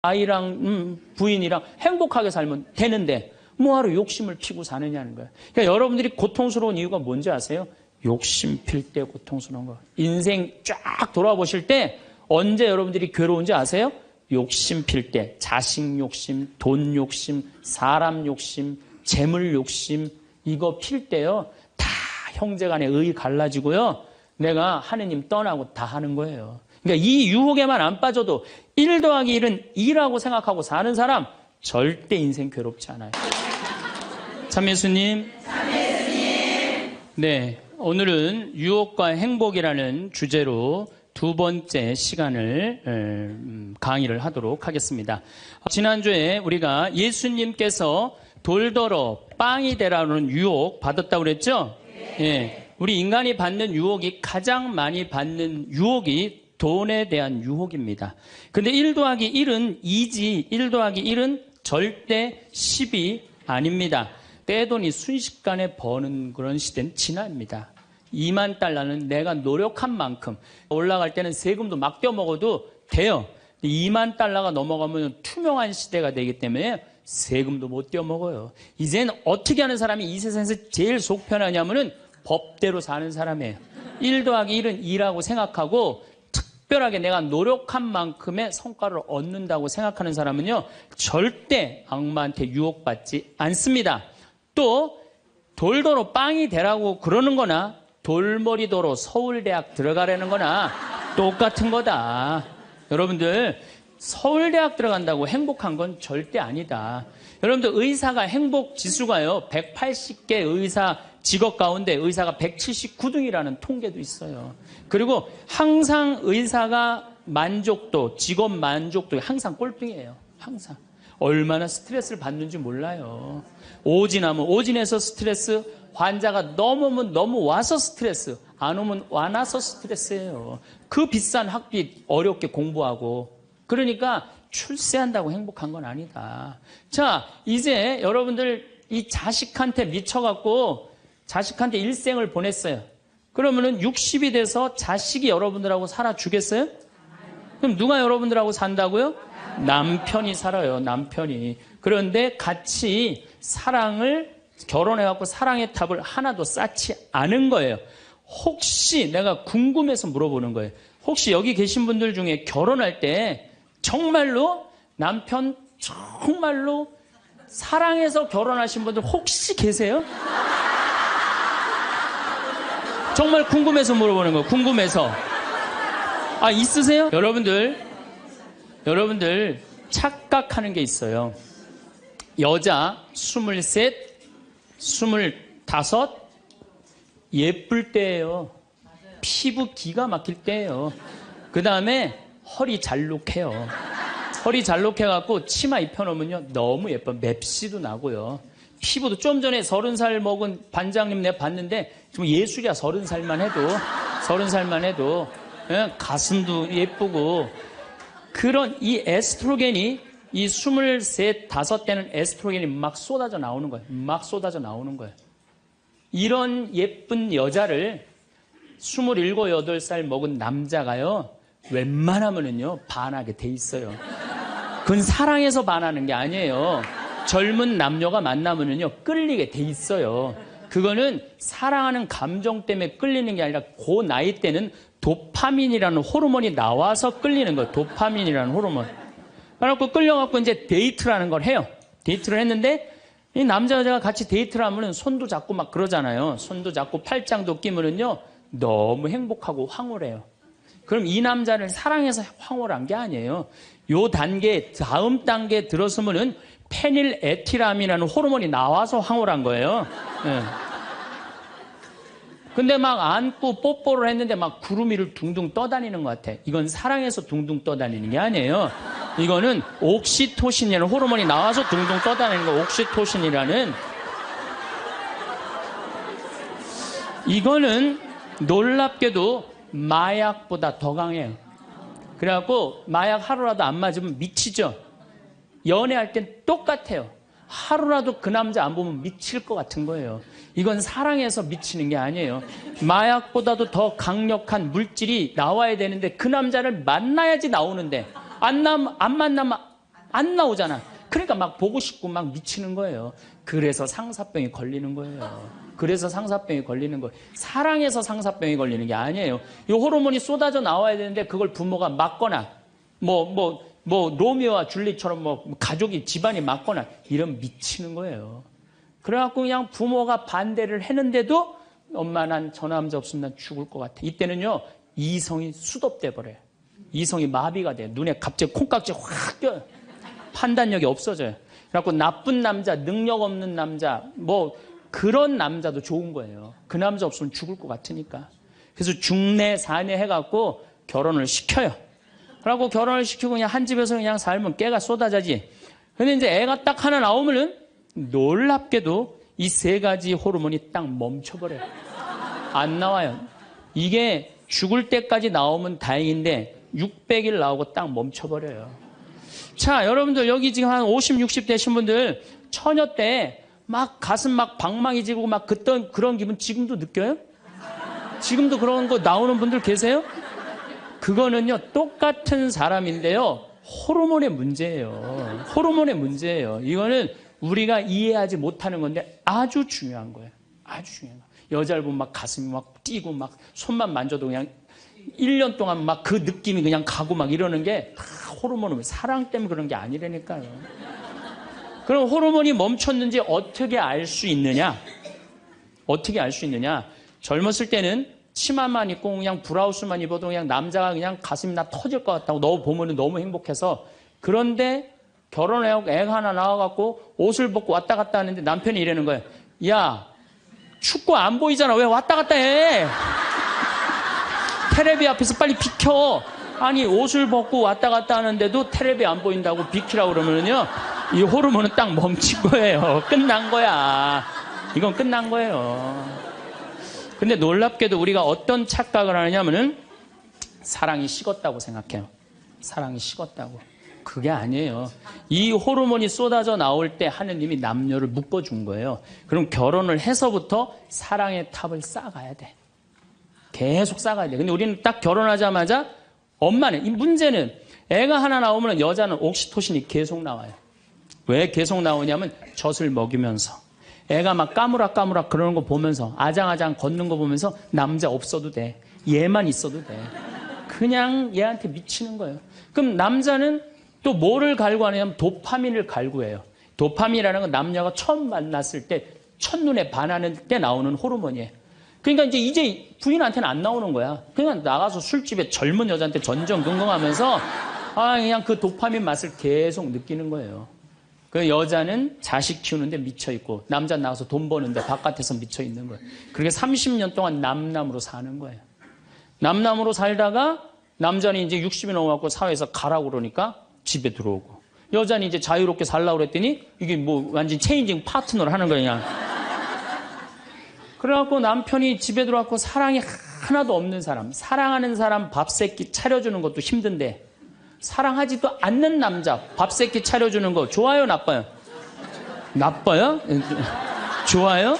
아이랑 부인이랑 행복하게 살면 되는데 뭐하러 욕심을 피고 사느냐는 거예요. 그러니까 여러분들이 고통스러운 이유가 뭔지 아세요? 욕심 필 때 고통스러운 거. 인생 쫙 돌아보실 때 언제 여러분들이 괴로운지 아세요? 욕심 필 때. 자식 욕심, 돈 욕심, 사람 욕심, 재물 욕심 이거 필 때요. 다 형제간에 의 갈라지고요. 내가 하느님 떠나고 다 하는 거예요. 그러니까 이 유혹에만 안 빠져도 1 더하기 1은 2라고 생각하고 사는 사람 절대 인생 괴롭지 않아요. 참예수님. 네, 오늘은 유혹과 행복이라는 주제로 두 번째 시간을 강의를 하도록 하겠습니다. 지난주에 우리가 예수님께서 돌더러 빵이 되라는 유혹 받았다고 그랬죠? 네. 우리 인간이 받는 유혹이 가장 많이 받는 유혹이 돈에 대한 유혹입니다. 근데 1 더하기 1은 2지 1 더하기 1은 절대 10이 아닙니다. 떼돈이 순식간에 버는 그런 시대는 지납니다. 2만 달러는 내가 노력한 만큼 올라갈 때는 세금도 막 떼어먹어도 돼요. 2만 달러가 넘어가면 투명한 시대가 되기 때문에 세금도 못 떼어먹어요. 이젠 어떻게 하는 사람이 이 세상에서 제일 속 편하냐면은 법대로 사는 사람이에요. 1 더하기 1은 2라고 생각하고 특별하게 내가 노력한 만큼의 성과를 얻는다고 생각하는 사람은요, 절대 악마한테 유혹받지 않습니다. 또 돌더러 빵이 되라고 그러는 거나 돌머리도로 서울대학 들어가려는 거나 똑같은 거다. 여러분들 서울대학 들어간다고 행복한 건 절대 아니다. 여러분들 의사가 행복 지수가요 180개 의사 직업 가운데 의사가 179등이라는 통계도 있어요. 그리고 항상 의사가 만족도, 직업 만족도 항상 꼴등이에요. 항상. 얼마나 스트레스를 받는지 몰라요. 오진하면 오진해서 스트레스, 환자가 너무 오면 너무 와서 스트레스, 안 오면 안 와서 스트레스예요. 그 비싼 학비 어렵게 공부하고. 그러니까 출세한다고 행복한 건 아니다. 자, 이제 여러분들 이 자식한테 미쳐갖고 자식한테 일생을 보냈어요. 그러면은 60이 돼서 자식이 여러분들하고 살아주겠어요? 그럼 누가 여러분들하고 산다고요? 남편이 살아요. 남편이. 그런데 같이 사랑을 결혼해갖고 사랑의 탑을 하나도 쌓지 않은 거예요. 혹시 내가 궁금해서 물어보는 거예요. 혹시 여기 계신 분들 중에 결혼할 때 정말로 남편 정말로 사랑해서 결혼하신 분들 혹시 계세요? 정말 궁금해서 물어보는 거예요. 궁금해서. 아, 있으세요? 여러분들 착각하는 게 있어요. 여자 23, 25 예쁠 때예요. 피부 기가 막힐 때예요. 그 다음에 허리 잘록해요. 허리 잘록해갖고 치마 입혀놓으면요 너무 예뻐요. 맵시도 나고요. 피부도 좀 전에 30살 먹은 반장님 내가 봤는데 좀 예술이야. 30살만 해도 예, 가슴도 예쁘고. 그런 이 에스트로겐이 이 23, 5때는 에스트로겐이 막 쏟아져 나오는 거예요. 막 쏟아져 나오는 거예요. 이런 예쁜 여자를 27, 8살 먹은 남자가요 웬만하면은요 반하게 돼 있어요. 그건 사랑해서 반하는 게 아니에요. 젊은 남녀가 만나면은요 끌리게 돼 있어요. 그거는 사랑하는 감정 때문에 끌리는 게 아니라 그 나이 때는 도파민이라는 호르몬이 나와서 끌리는 거예요. 도파민이라는 호르몬. 그래갖고 끌려갖고 이제 데이트라는 걸 해요. 데이트를 했는데 이 남자 여자가 같이 데이트를 하면은 손도 잡고 막 그러잖아요. 손도 잡고 팔짱도 끼면은요 너무 행복하고 황홀해요. 그럼 이 남자를 사랑해서 황홀한 게 아니에요. 요 단계, 다음 단계에 들어서면은 페닐에틸아민이라는 호르몬이 나와서 황홀한 거예요. 네. 근데 막 안고 뽀뽀를 했는데 막 구름 위를 둥둥 떠다니는 것 같아. 이건 사랑해서 둥둥 떠다니는 게 아니에요. 이거는 옥시토신이라는 호르몬이 나와서 둥둥 떠다니는 거. 옥시토신이라는. 이거는 놀랍게도 마약보다 더 강해요. 그래갖고 마약 하루라도 안 맞으면 미치죠. 연애할 땐 똑같아요. 하루라도 그 남자 안 보면 미칠 것 같은 거예요. 이건 사랑해서 미치는 게 아니에요. 마약보다도 더 강력한 물질이 나와야 되는데 그 남자를 만나야지 나오는데 안 만나면 안 나오잖아. 그러니까 막 보고 싶고 막 미치는 거예요. 그래서 상사병이 걸리는 거예요. 그래서 상사병이 걸리는 거예요. 사랑해서 상사병이 걸리는 게 아니에요. 이 호르몬이 쏟아져 나와야 되는데 그걸 부모가 막거나 로미오와 줄리처럼 가족이 집안이 막거나 이러면 미치는 거예요. 그래갖고 그냥 부모가 반대를 했는데도 엄마 난 저 남자 없으면 난 죽을 것 같아. 이때는요 이성이 수독돼 버려요. 이성이 마비가 돼요. 눈에 갑자기 콩깍지 확 껴요. 판단력이 없어져요. 그래갖고 나쁜 남자, 능력 없는 남자, 그런 남자도 좋은 거예요. 그 남자 없으면 죽을 것 같으니까. 그래서 중내, 사내 해갖고 결혼을 시켜요. 그래갖고 결혼을 시키고 그냥 한 집에서 그냥 살면 깨가 쏟아지지. 근데 이제 애가 딱 하나 나오면은 놀랍게도 이 세 가지 호르몬이 딱 멈춰버려요. 안 나와요. 이게 죽을 때까지 나오면 다행인데 600일 나오고 딱 멈춰버려요. 자, 여러분들 여기 지금 한 50, 60 되신 분들 처녀 때 막 가슴 막 방망이 지고 막 그런 기분 지금도 느껴요? 지금도 그런 거 나오는 분들 계세요? 그거는요 똑같은 사람인데요 호르몬의 문제예요. 호르몬의 문제예요. 이거는 우리가 이해하지 못하는 건데 아주 중요한 거예요. 아주 중요한 거예요. 여자를 보면 막 가슴이 막 뛰고 막 손만 만져도 그냥 1년 동안 막 그 느낌이 그냥 가고 막 이러는 게 다 호르몬은 사랑 때문에 그런 게 아니라니까요. 그럼 호르몬이 멈췄는지 어떻게 알 수 있느냐? 어떻게 알 수 있느냐? 젊었을 때는 치마만 입고 그냥 브라우스만 입어도 그냥 남자가 그냥 가슴이 나 터질 것 같다고 너 보면 너무 행복해서. 그런데 결혼하고 애가 하나 나와갖고 옷을 벗고 왔다 갔다 하는데 남편이 이러는 거예요. 야, 춥고 안 보이잖아. 왜 왔다 갔다 해? 테레비 앞에서 빨리 비켜. 아니 옷을 벗고 왔다 갔다 하는데도 테레비 안 보인다고 비키라고 그러면요 이 호르몬은 딱 멈춘 거예요. 끝난 거야. 이건 끝난 거예요. 근데 놀랍게도 우리가 어떤 착각을 하느냐면은 사랑이 식었다고 생각해요. 사랑이 식었다고. 그게 아니에요. 이 호르몬이 쏟아져 나올 때 하느님이 남녀를 묶어준 거예요. 그럼 결혼을 해서부터 사랑의 탑을 쌓아가야 돼. 계속 쌓아가야 돼. 근데 우리는 딱 결혼하자마자 엄마는, 이 문제는 애가 하나 나오면 여자는 옥시토신이 계속 나와요. 왜 계속 나오냐면 젖을 먹이면서 애가 막 까무락까무락 그러는 거 보면서 아장아장 걷는 거 보면서 남자 없어도 돼. 얘만 있어도 돼. 그냥 얘한테 미치는 거예요. 그럼 남자는 또 뭐를 갈구하냐면 도파민을 갈구해요. 도파민이라는 건 남녀가 처음 만났을 때 첫눈에 반하는 때 나오는 호르몬이에요. 그러니까 이제 부인한테는 안 나오는 거야. 그냥 나가서 술집에 젊은 여자한테 전전긍긍하면서 그냥 그 도파민 맛을 계속 느끼는 거예요. 그 여자는 자식 키우는데 미쳐있고 남자 나가서 돈 버는데 바깥에서 미쳐있는 거예요. 그렇게 30년 동안 남남으로 사는 거예요. 남남으로 살다가 남자는 이제 60이 넘어갖고 사회에서 가라고 그러니까 집에 들어오고 여자는 이제 자유롭게 살라고 그랬더니 이게 완전 체인징 파트너를 하는 거야. 그냥. 그래갖고 남편이 집에 들어왔고 사랑이 하나도 없는 사람, 사랑하는 사람 밥 세끼 차려주는 것도 힘든데 사랑하지도 않는 남자 밥 세끼 차려주는 거 좋아요, 나빠요? 나빠요? 좋아요?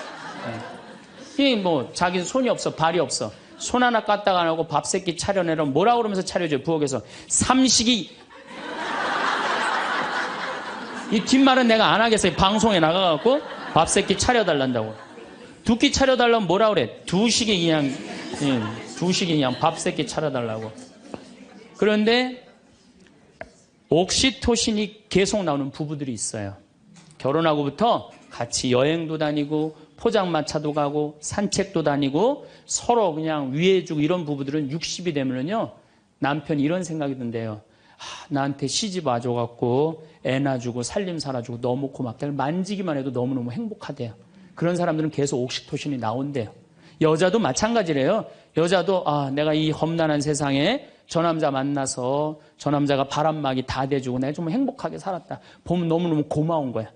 이 자기는 손이 없어, 발이 없어. 손 하나 까딱 안 하고 밥 세끼 차려내면 뭐라고 그러면서 차려줘요, 부엌에서. 삼식이. 이 뒷말은 내가 안 하겠어요. 방송에 나가갖고 밥 세끼 차려달란다고. 두 끼 차려달라면 뭐라 그래? 두 식이 그냥 밥 세끼 차려달라고. 그런데 옥시토신이 계속 나오는 부부들이 있어요. 결혼하고부터 같이 여행도 다니고 포장마차도 가고 산책도 다니고 서로 그냥 위해주고 이런 부부들은 60이 되면은요 남편이 이런 생각이 든대요. 나한테 시집 와줘갖고 애 낳아주고 살림 살아주고 너무 고맙다. 만지기만 해도 너무너무 행복하대요. 그런 사람들은 계속 옥시토신이 나온대요. 여자도 마찬가지래요. 여자도 내가 이 험난한 세상에 저 남자 만나서 저 남자가 바람막이 다 대주고 내가 좀 행복하게 살았다. 보면 너무너무 고마운 거야.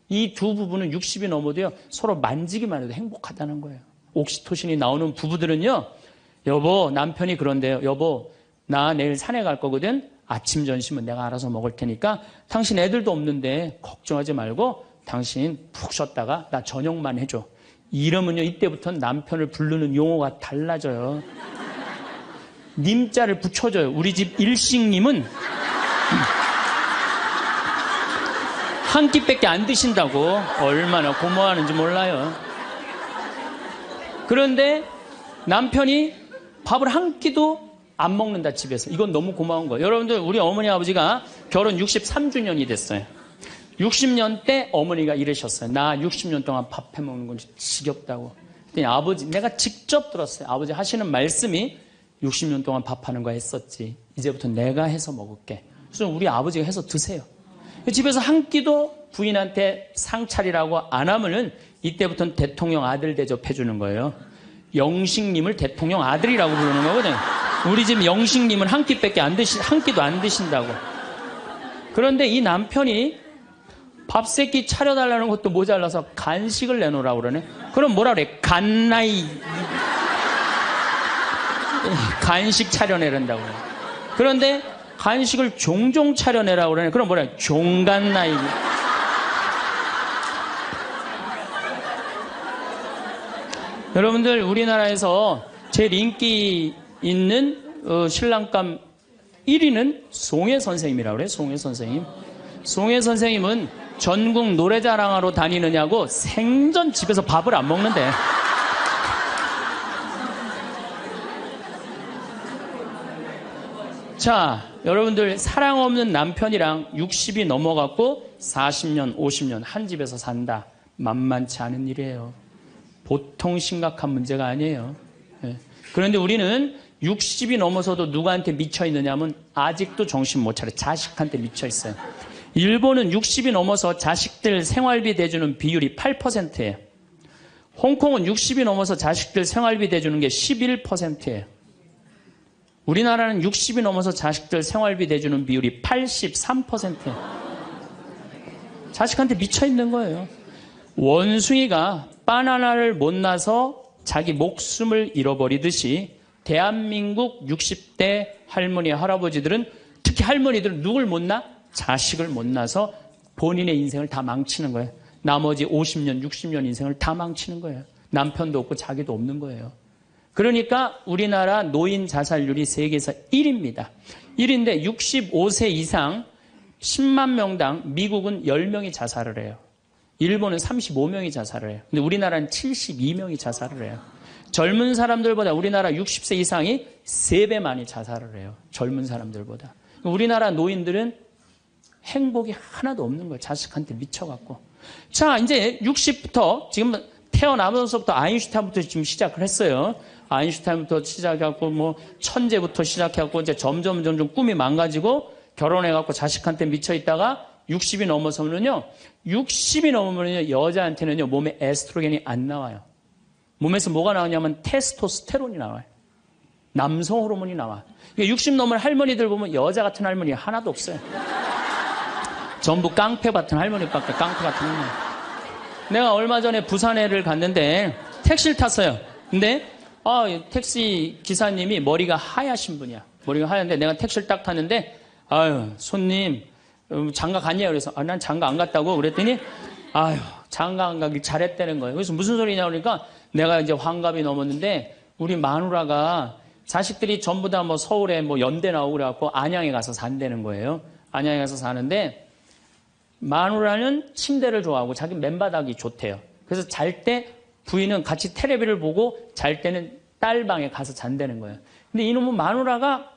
이 두 부부는 60이 넘어도요 서로 만지기만 해도 행복하다는 거예요. 옥시토신이 나오는 부부들은요, 여보 남편이 그런데요. 여보 나 내일 산에 갈 거거든. 아침 점심은 내가 알아서 먹을 테니까 당신 애들도 없는데 걱정하지 말고 당신 푹 쉬었다가 나 저녁만 해줘. 이러면요 이때부터는 남편을 부르는 용어가 달라져요. 님자를 붙여줘요. 우리 집 일식님은 한 끼밖에 안 드신다고. 얼마나 고마워하는지 몰라요. 그런데 남편이 밥을 한 끼도 안 먹는다, 집에서. 이건 너무 고마운 거예요. 여러분들, 우리 어머니 아버지가 결혼 63주년이 됐어요. 60년 때 어머니가 이러셨어요. 나 60년 동안 밥 해먹는 건 지겹다고. 그랬더니 아버지, 내가 직접 들었어요. 아버지 하시는 말씀이 60년 동안 밥하는 거 했었지. 이제부터 내가 해서 먹을게. 그래서 우리 아버지가 해서 드세요. 집에서 한 끼도 부인한테 상 차리라고 안 하면은 이때부터는 대통령 아들 대접해 주는 거예요. 영식님을 대통령 아들이라고 부르는 거거든요. 우리 집 영식님은 한 끼밖에 한 끼도 안 드신다고. 그런데 이 남편이 밥 세 끼 차려달라는 것도 모자라서 간식을 내놓으라고 그러네. 그럼 뭐라 그래? 간나이. 간식 차려내란다고 그래. 그런데 간식을 종종 차려내라고 그러네. 그럼 뭐라 그래? 종간나이. 여러분들, 우리나라에서 제일 인기 있는 신랑감 1위는 송혜 선생님이라고 그래요. 송혜 선생님. 송혜 선생님은 전국 노래자랑하러 다니느냐고 생전 집에서 밥을 안 먹는데. 자, 여러분들, 사랑 없는 남편이랑 60이 넘어갔고 40년, 50년 한 집에서 산다. 만만치 않은 일이에요. 보통 심각한 문제가 아니에요. 그런데 우리는 60이 넘어서도 누구한테 미쳐 있느냐면 아직도 정신 못 차려. 자식한테 미쳐 있어요. 일본은 60이 넘어서 자식들 생활비 대주는 비율이 8%예요. 홍콩은 60이 넘어서 자식들 생활비 대주는 게 11%예요. 우리나라는 60이 넘어서 자식들 생활비 대주는 비율이 83%예요. 자식한테 미쳐 있는 거예요. 원숭이가 바나나를 못 나서 자기 목숨을 잃어버리듯이 대한민국 60대 할머니, 할아버지들은, 특히 할머니들은 누굴 못 낳아? 자식을 못 낳아서 본인의 인생을 다 망치는 거예요. 나머지 50년, 60년 인생을 다 망치는 거예요. 남편도 없고 자기도 없는 거예요. 그러니까 우리나라 노인 자살률이 세계에서 1위입니다. 1위인데 65세 이상 10만 명당 미국은 10명이 자살을 해요. 일본은 35명이 자살을 해요. 근데 우리나라는 72명이 자살을 해요. 젊은 사람들보다 우리나라 60세 이상이 3배 많이 자살을 해요. 젊은 사람들보다. 우리나라 노인들은 행복이 하나도 없는 거예요. 자식한테 미쳐갖고. 자, 이제 60부터 지금 태어나면서부터 아인슈타인부터 지금 시작을 했어요. 아인슈타인부터 시작해갖고 뭐 천재부터 시작해갖고 이제 점점 꿈이 망가지고 결혼해갖고 자식한테 미쳐 있다가 60이 넘어서면요, 60이 넘으면요, 여자한테는요, 몸에 에스트로겐이 안 나와요. 몸에서 뭐가 나오냐면 테스토스테론이 나와요. 남성 호르몬이 나와. 60 넘은 할머니들 보면 여자 같은 할머니 하나도 없어요. 전부 깡패 같은 할머니밖에, 깡패 같은 할머니. 내가 얼마 전에 부산에를 갔는데 택시를 탔어요. 근데 택시 기사님이 머리가 하얗신 분이야. 머리가 하얀데 내가 택시를 딱 탔는데, 아유, 손님, 장가 갔냐? 그래서, 난 장가 안 갔다고. 그랬더니, 아유, 장가 안 가길 잘했다는 거예요. 그래서 무슨 소리냐? 그러니까 내가 이제 환갑이 넘었는데, 우리 마누라가 자식들이 전부 다 뭐 서울에 뭐 연대 나오고 그래갖고 안양에 가서 산다는 거예요. 안양에 가서 사는데, 마누라는 침대를 좋아하고 자기 맨바닥이 좋대요. 그래서 잘 때 부인은 같이 텔레비를 보고 잘 때는 딸 방에 가서 잔다는 거예요. 근데 이놈은 마누라가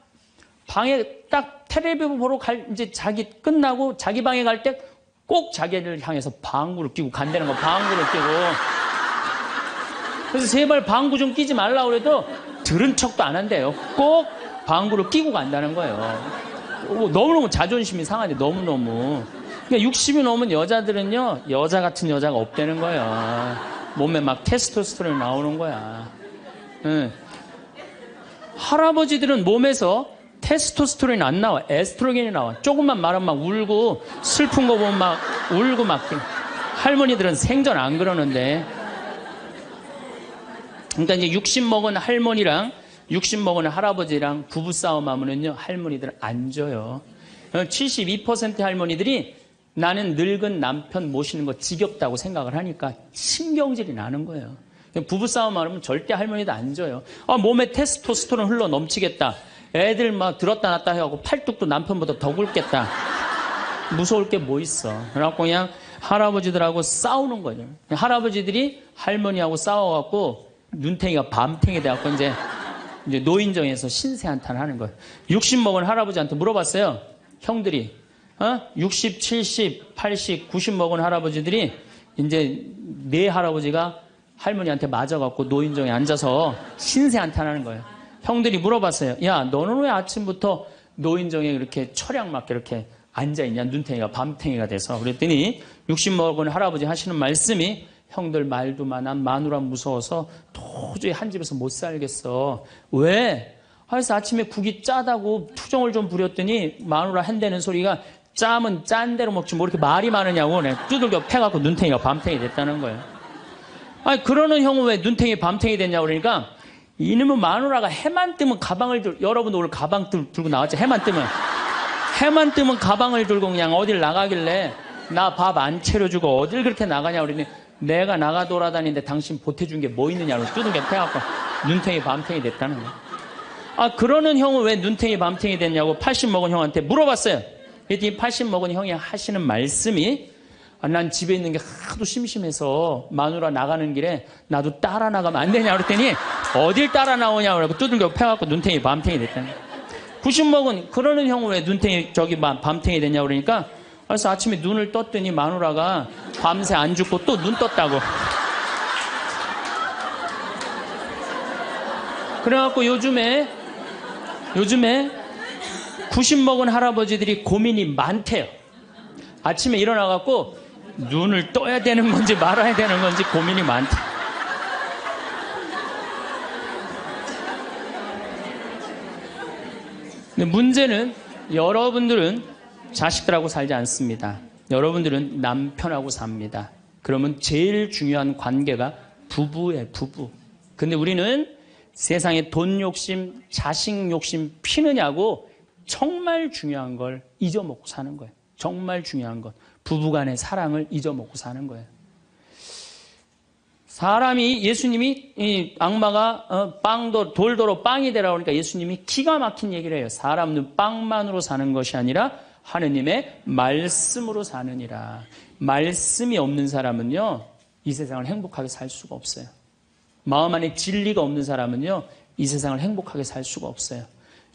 방에 딱 텔레비 보러 이제 자기 끝나고 자기 방에 갈 때 꼭 자기를 향해서 방구를 끼고 간다는 거, 방구를 끼고. 그래서 제발 방구 좀 끼지 말라고 그래도 들은 척도 안 한대요. 꼭 방구를 끼고 간다는 거예요. 너무너무 자존심이 상하지, 너무너무. 그러니까 60이 넘은 여자들은요, 여자 같은 여자가 없다는 거예요. 몸에 막 테스토스테론이 나오는 거야. 할아버지들은 몸에서 테스토스테론이 안 나와. 에스트로겐이 나와. 조금만 말하면 막 울고, 슬픈 거 보면 막 울고 막. 할머니들은 생전 안 그러는데. 그러니까 이제 60 먹은 할머니랑 60 먹은 할아버지랑 부부싸움 하면은요, 할머니들은 안 져요. 72% 할머니들이 나는 늙은 남편 모시는 거 지겹다고 생각을 하니까 신경질이 나는 거예요. 부부싸움 하면 절대 할머니도 안 져요. 몸에 테스토스테론 흘러 넘치겠다. 애들 막 들었다 놨다 해갖고 팔뚝도 남편보다 더 굵겠다. 무서울 게 뭐 있어. 그래갖고 그냥 할아버지들하고 싸우는 거죠. 할아버지들이 할머니하고 싸워갖고 눈탱이가 밤탱이 돼갖고 이제 노인정에서 신세한탄 하는 거예요. 60 먹은 할아버지한테 물어봤어요. 형들이. 60, 70, 80, 90 먹은 할아버지들이 이제 네 할아버지가 할머니한테 맞아갖고 노인정에 앉아서 신세한탄하는 거예요. 형들이 물어봤어요. 야, 너는 왜 아침부터 노인정에 이렇게 철양 맞게 이렇게 앉아있냐? 눈탱이가 밤탱이가 돼서. 그랬더니 60 먹은 할아버지 하시는 말씀이 형들 말도 난 마누라 무서워서 도저히 한 집에서 못 살겠어. 왜? 그래서 아침에 국이 짜다고 투정을 좀 부렸더니 마누라 한다는 소리가 짜면 짠 대로 먹지 뭐 이렇게 말이 많으냐고 두들겨 패갖고 눈탱이가 밤탱이 됐다는 거예요. 아니 그러는 형은 왜 눈탱이 밤탱이 됐냐고 그러니까 이놈의 마누라가 해만 뜨면 가방을 여러분 오늘 가방 들고 나왔죠. 해만 뜨면 가방을 들고 그냥 어딜 나가길래 나 밥 안 차려주고 어딜 그렇게 나가냐고 그러니 내가 나가 돌아다니는데 당신 보태준 게 뭐 있느냐고 두들겨 패갖고 눈탱이 밤탱이 됐다는 거예요. 아 그러는 형은 왜 눈탱이 밤탱이 됐냐고 80 먹은 형한테 물어봤어요. 그랬더니 80 먹은 형이 하시는 말씀이 난 집에 있는 게 하도 심심해서 마누라 나가는 길에 나도 따라 나가면 안 되냐 그랬더니 어딜 따라 나오냐고 그러고 두들겨 패갖고 눈탱이 밤탱이 됐다는 거예요. 90 먹은 그러는 형은 왜 눈탱이 밤탱이 됐냐고 그러니까 그래서 아침에 눈을 떴더니 마누라가 밤새 안 죽고 또 눈 떴다고. 그래갖고 요즘에 90 먹은 할아버지들이 고민이 많대요. 아침에 일어나갖고 눈을 떠야 되는 건지 말아야 되는 건지 고민이 많대. 근데 문제는 여러분들은 자식들하고 살지 않습니다. 여러분들은 남편하고 삽니다. 그러면 제일 중요한 관계가 부부예요, 부부. 근데 우리는 세상에 돈 욕심, 자식 욕심 피느냐고 정말 중요한 걸 잊어먹고 사는 거예요. 정말 중요한 것. 부부간의 사랑을 잊어먹고 사는 거예요. 사람이 예수님이 이 악마가 돌도로 빵이 되라 그러니까 예수님이 기가 막힌 얘기를 해요. 사람은 빵만으로 사는 것이 아니라 하느님의 말씀으로 사느니라. 말씀이 없는 사람은요 이 세상을 행복하게 살 수가 없어요. 마음 안에 진리가 없는 사람은요 이 세상을 행복하게 살 수가 없어요.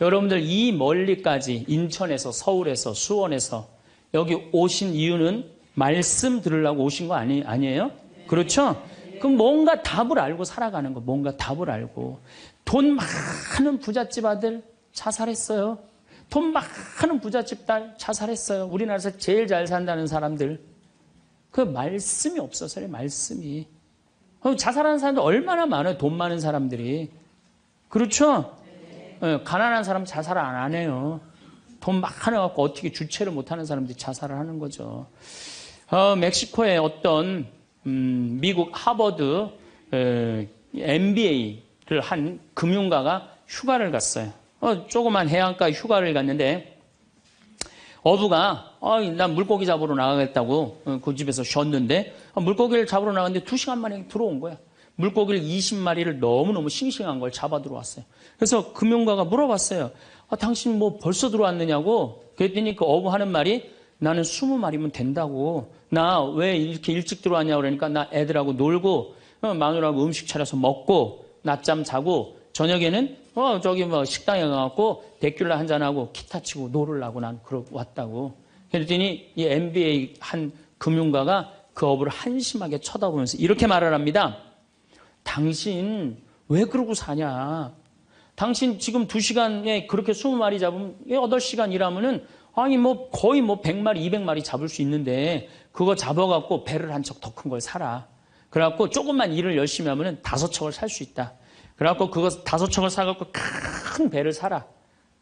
여러분들 이 멀리까지 인천에서 서울에서 수원에서 여기 오신 이유는 말씀 들으려고 오신 거 아니에요? 그렇죠? 그럼 뭔가 답을 알고 살아가는 거, 뭔가 답을 알고. 돈 많은 부잣집 아들 자살했어요. 돈 많은 부잣집 딸 자살했어요. 우리나라에서 제일 잘 산다는 사람들. 그 말씀이 없어서요, 말씀이. 자살하는 사람들 얼마나 많아요, 돈 많은 사람들이. 그렇죠? 네, 가난한 사람 자살 안 해요. 돈 많아갖고 어떻게 주체를 못하는 사람들이 자살을 하는 거죠. 멕시코의 어떤 미국 하버드 MBA를 한 금융가가 휴가를 갔어요. 조그만 해안가 휴가를 갔는데 어부가 난 물고기 잡으러 나가겠다고 그 집에서 쉬었는데 물고기를 잡으러 나갔는데 2시간 만에 들어온 거야. 물고기를 20마리를 너무너무 싱싱한 걸 잡아 들어왔어요. 그래서 금융가가 물어봤어요. 당신 뭐 벌써 들어왔느냐고. 그랬더니 그 어부 하는 말이 나는 20마리면 된다고. 나 왜 이렇게 일찍 들어왔냐고 그러니까 나 애들하고 놀고 마누라하고 음식 차려서 먹고 낮잠 자고 저녁에는 저기 뭐 식당에 가갖고 데큘라 한잔하고 기타 치고 놀으려고 난 그러고 왔다고. 그랬더니 이 MBA 한 금융가가 그 어부를 한심하게 쳐다보면서 이렇게 말을 합니다. 당신 왜 그러고 사냐. 당신 지금 2시간에 그렇게 20마리 잡으면 8시간 일하면은 아니 뭐 거의 뭐 100마리 200마리 잡을 수 있는데 그거 잡아갖고 배를 한 척 더 큰 걸 사라. 그래갖고 조금만 일을 열심히 하면은 5척을 살 수 있다. 그래갖고 그거 5척을 사갖고 큰 배를 사라.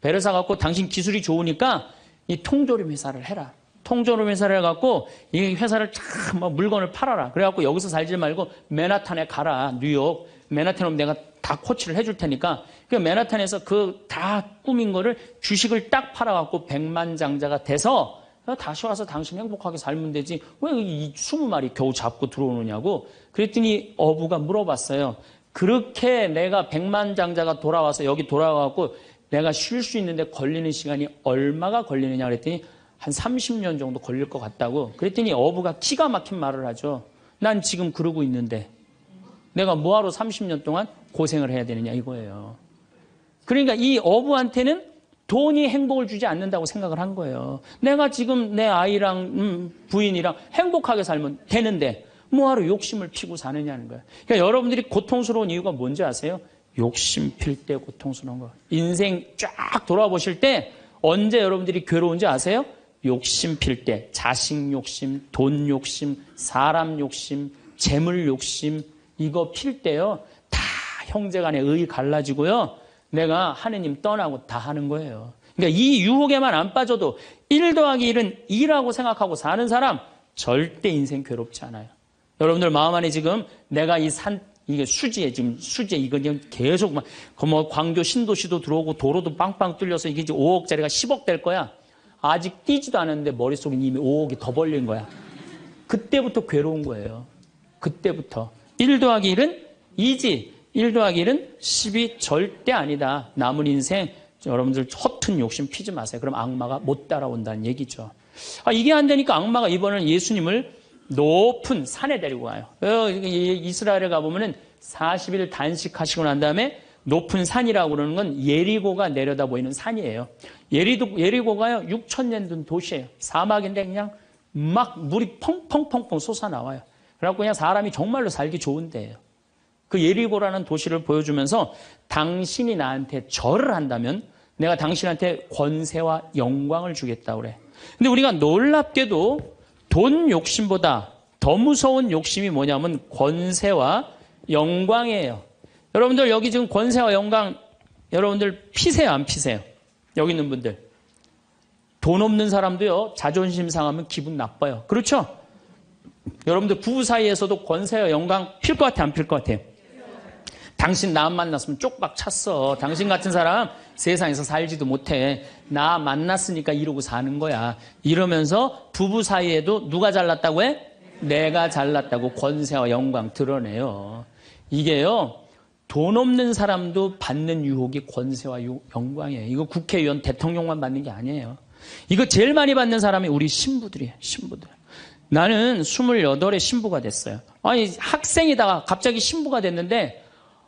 배를 사갖고 당신 기술이 좋으니까 이 통조림 회사를 해라. 통조림 회사를 해갖고 이 회사를 참 물건을 팔아라. 그래갖고 여기서 살지 말고 맨하탄에 가라. 뉴욕. 맨하탄에 오면 내가 다 코치를 해줄 테니까 그 맨하탄에서 그 다 꾸민 거를 주식을 딱 팔아갖고 백만장자가 돼서 다시 와서 당신 행복하게 살면 되지 왜 이 20마리 겨우 잡고 들어오느냐고. 그랬더니 어부가 물어봤어요. 그렇게 내가 백만장자가 돌아와서 여기 돌아와갖고 내가 쉴 수 있는데 걸리는 시간이 얼마가 걸리느냐 그랬더니 한 30년 정도 걸릴 것 같다고. 그랬더니 어부가 기가 막힌 말을 하죠. 난 지금 그러고 있는데 내가 뭐하러 30년 동안 고생을 해야 되느냐 이거예요. 그러니까 이 어부한테는 돈이 행복을 주지 않는다고 생각을 한 거예요. 내가 지금 내 아이랑 부인이랑 행복하게 살면 되는데 뭐하러 욕심을 피고 사느냐는 거예요. 그러니까 여러분들이 고통스러운 이유가 뭔지 아세요? 욕심 필 때 고통스러운 거. 인생 쫙 돌아보실 때 언제 여러분들이 괴로운지 아세요? 욕심 필 때. 자식 욕심, 돈 욕심, 사람 욕심, 재물 욕심 이거 필 때요. 다 형제간에 의 갈라지고요. 내가 하느님 떠나고 다 하는 거예요. 그러니까 이 유혹에만 안 빠져도 1 더하기 1은 2라고 생각하고 사는 사람 절대 인생 괴롭지 않아요. 여러분들 마음 안에 지금 내가 이게 수지에 지금 수지에 이거 지금 계속 뭐 광교 신도시도 들어오고 도로도 빵빵 뚫려서 이게 이제 5억짜리가 10억 될 거야. 아직 뛰지도 않았는데 머릿속에 이미 5억이 더 벌린 거야. 그때부터 괴로운 거예요. 그때부터. 1 더하기 1은 2지. 1 더하기 1은 10이 절대 아니다. 남은 인생 여러분들 허튼 욕심 피지 마세요. 그럼 악마가 못 따라온다는 얘기죠. 이게 안 되니까 악마가 이번에는 예수님을 높은 산에 데리고 가요. 이스라엘에 가보면은 40일 단식하시고 난 다음에 높은 산이라고 그러는 건 예리고가 내려다 보이는 산이에요. 예리고가요 6,000년 된 도시예요. 사막인데 그냥 막 물이 펑펑펑펑 솟아나와요. 그래갖고 그냥 사람이 정말로 살기 좋은 데예요. 그 예리고라는 도시를 보여주면서 당신이 나한테 절을 한다면 내가 당신한테 권세와 영광을 주겠다 그래. 근데 우리가 놀랍게도 돈 욕심보다 더 무서운 욕심이 뭐냐면 권세와 영광이에요. 여러분들 여기 지금 권세와 영광 여러분들 피세요 안 피세요? 여기 있는 분들. 돈 없는 사람도요 자존심 상하면 기분 나빠요. 그렇죠? 여러분들 부부 사이에서도 권세와 영광 필 것 같아 안 필 것 같아요? 당신 나 만났으면 쪽박 찼어. 당신 같은 사람 세상에서 살지도 못해. 나 만났으니까 이러고 사는 거야. 이러면서 부부 사이에도 누가 잘났다고 해? 내가 잘났다고 권세와 영광 드러내요. 이게요. 돈 없는 사람도 받는 유혹이 권세와 영광이에요. 이거 국회의원 대통령만 받는 게 아니에요. 이거 제일 많이 받는 사람이 우리 신부들이에요. 신부들. 나는 28에 신부가 됐어요. 아니 학생이다가 갑자기 신부가 됐는데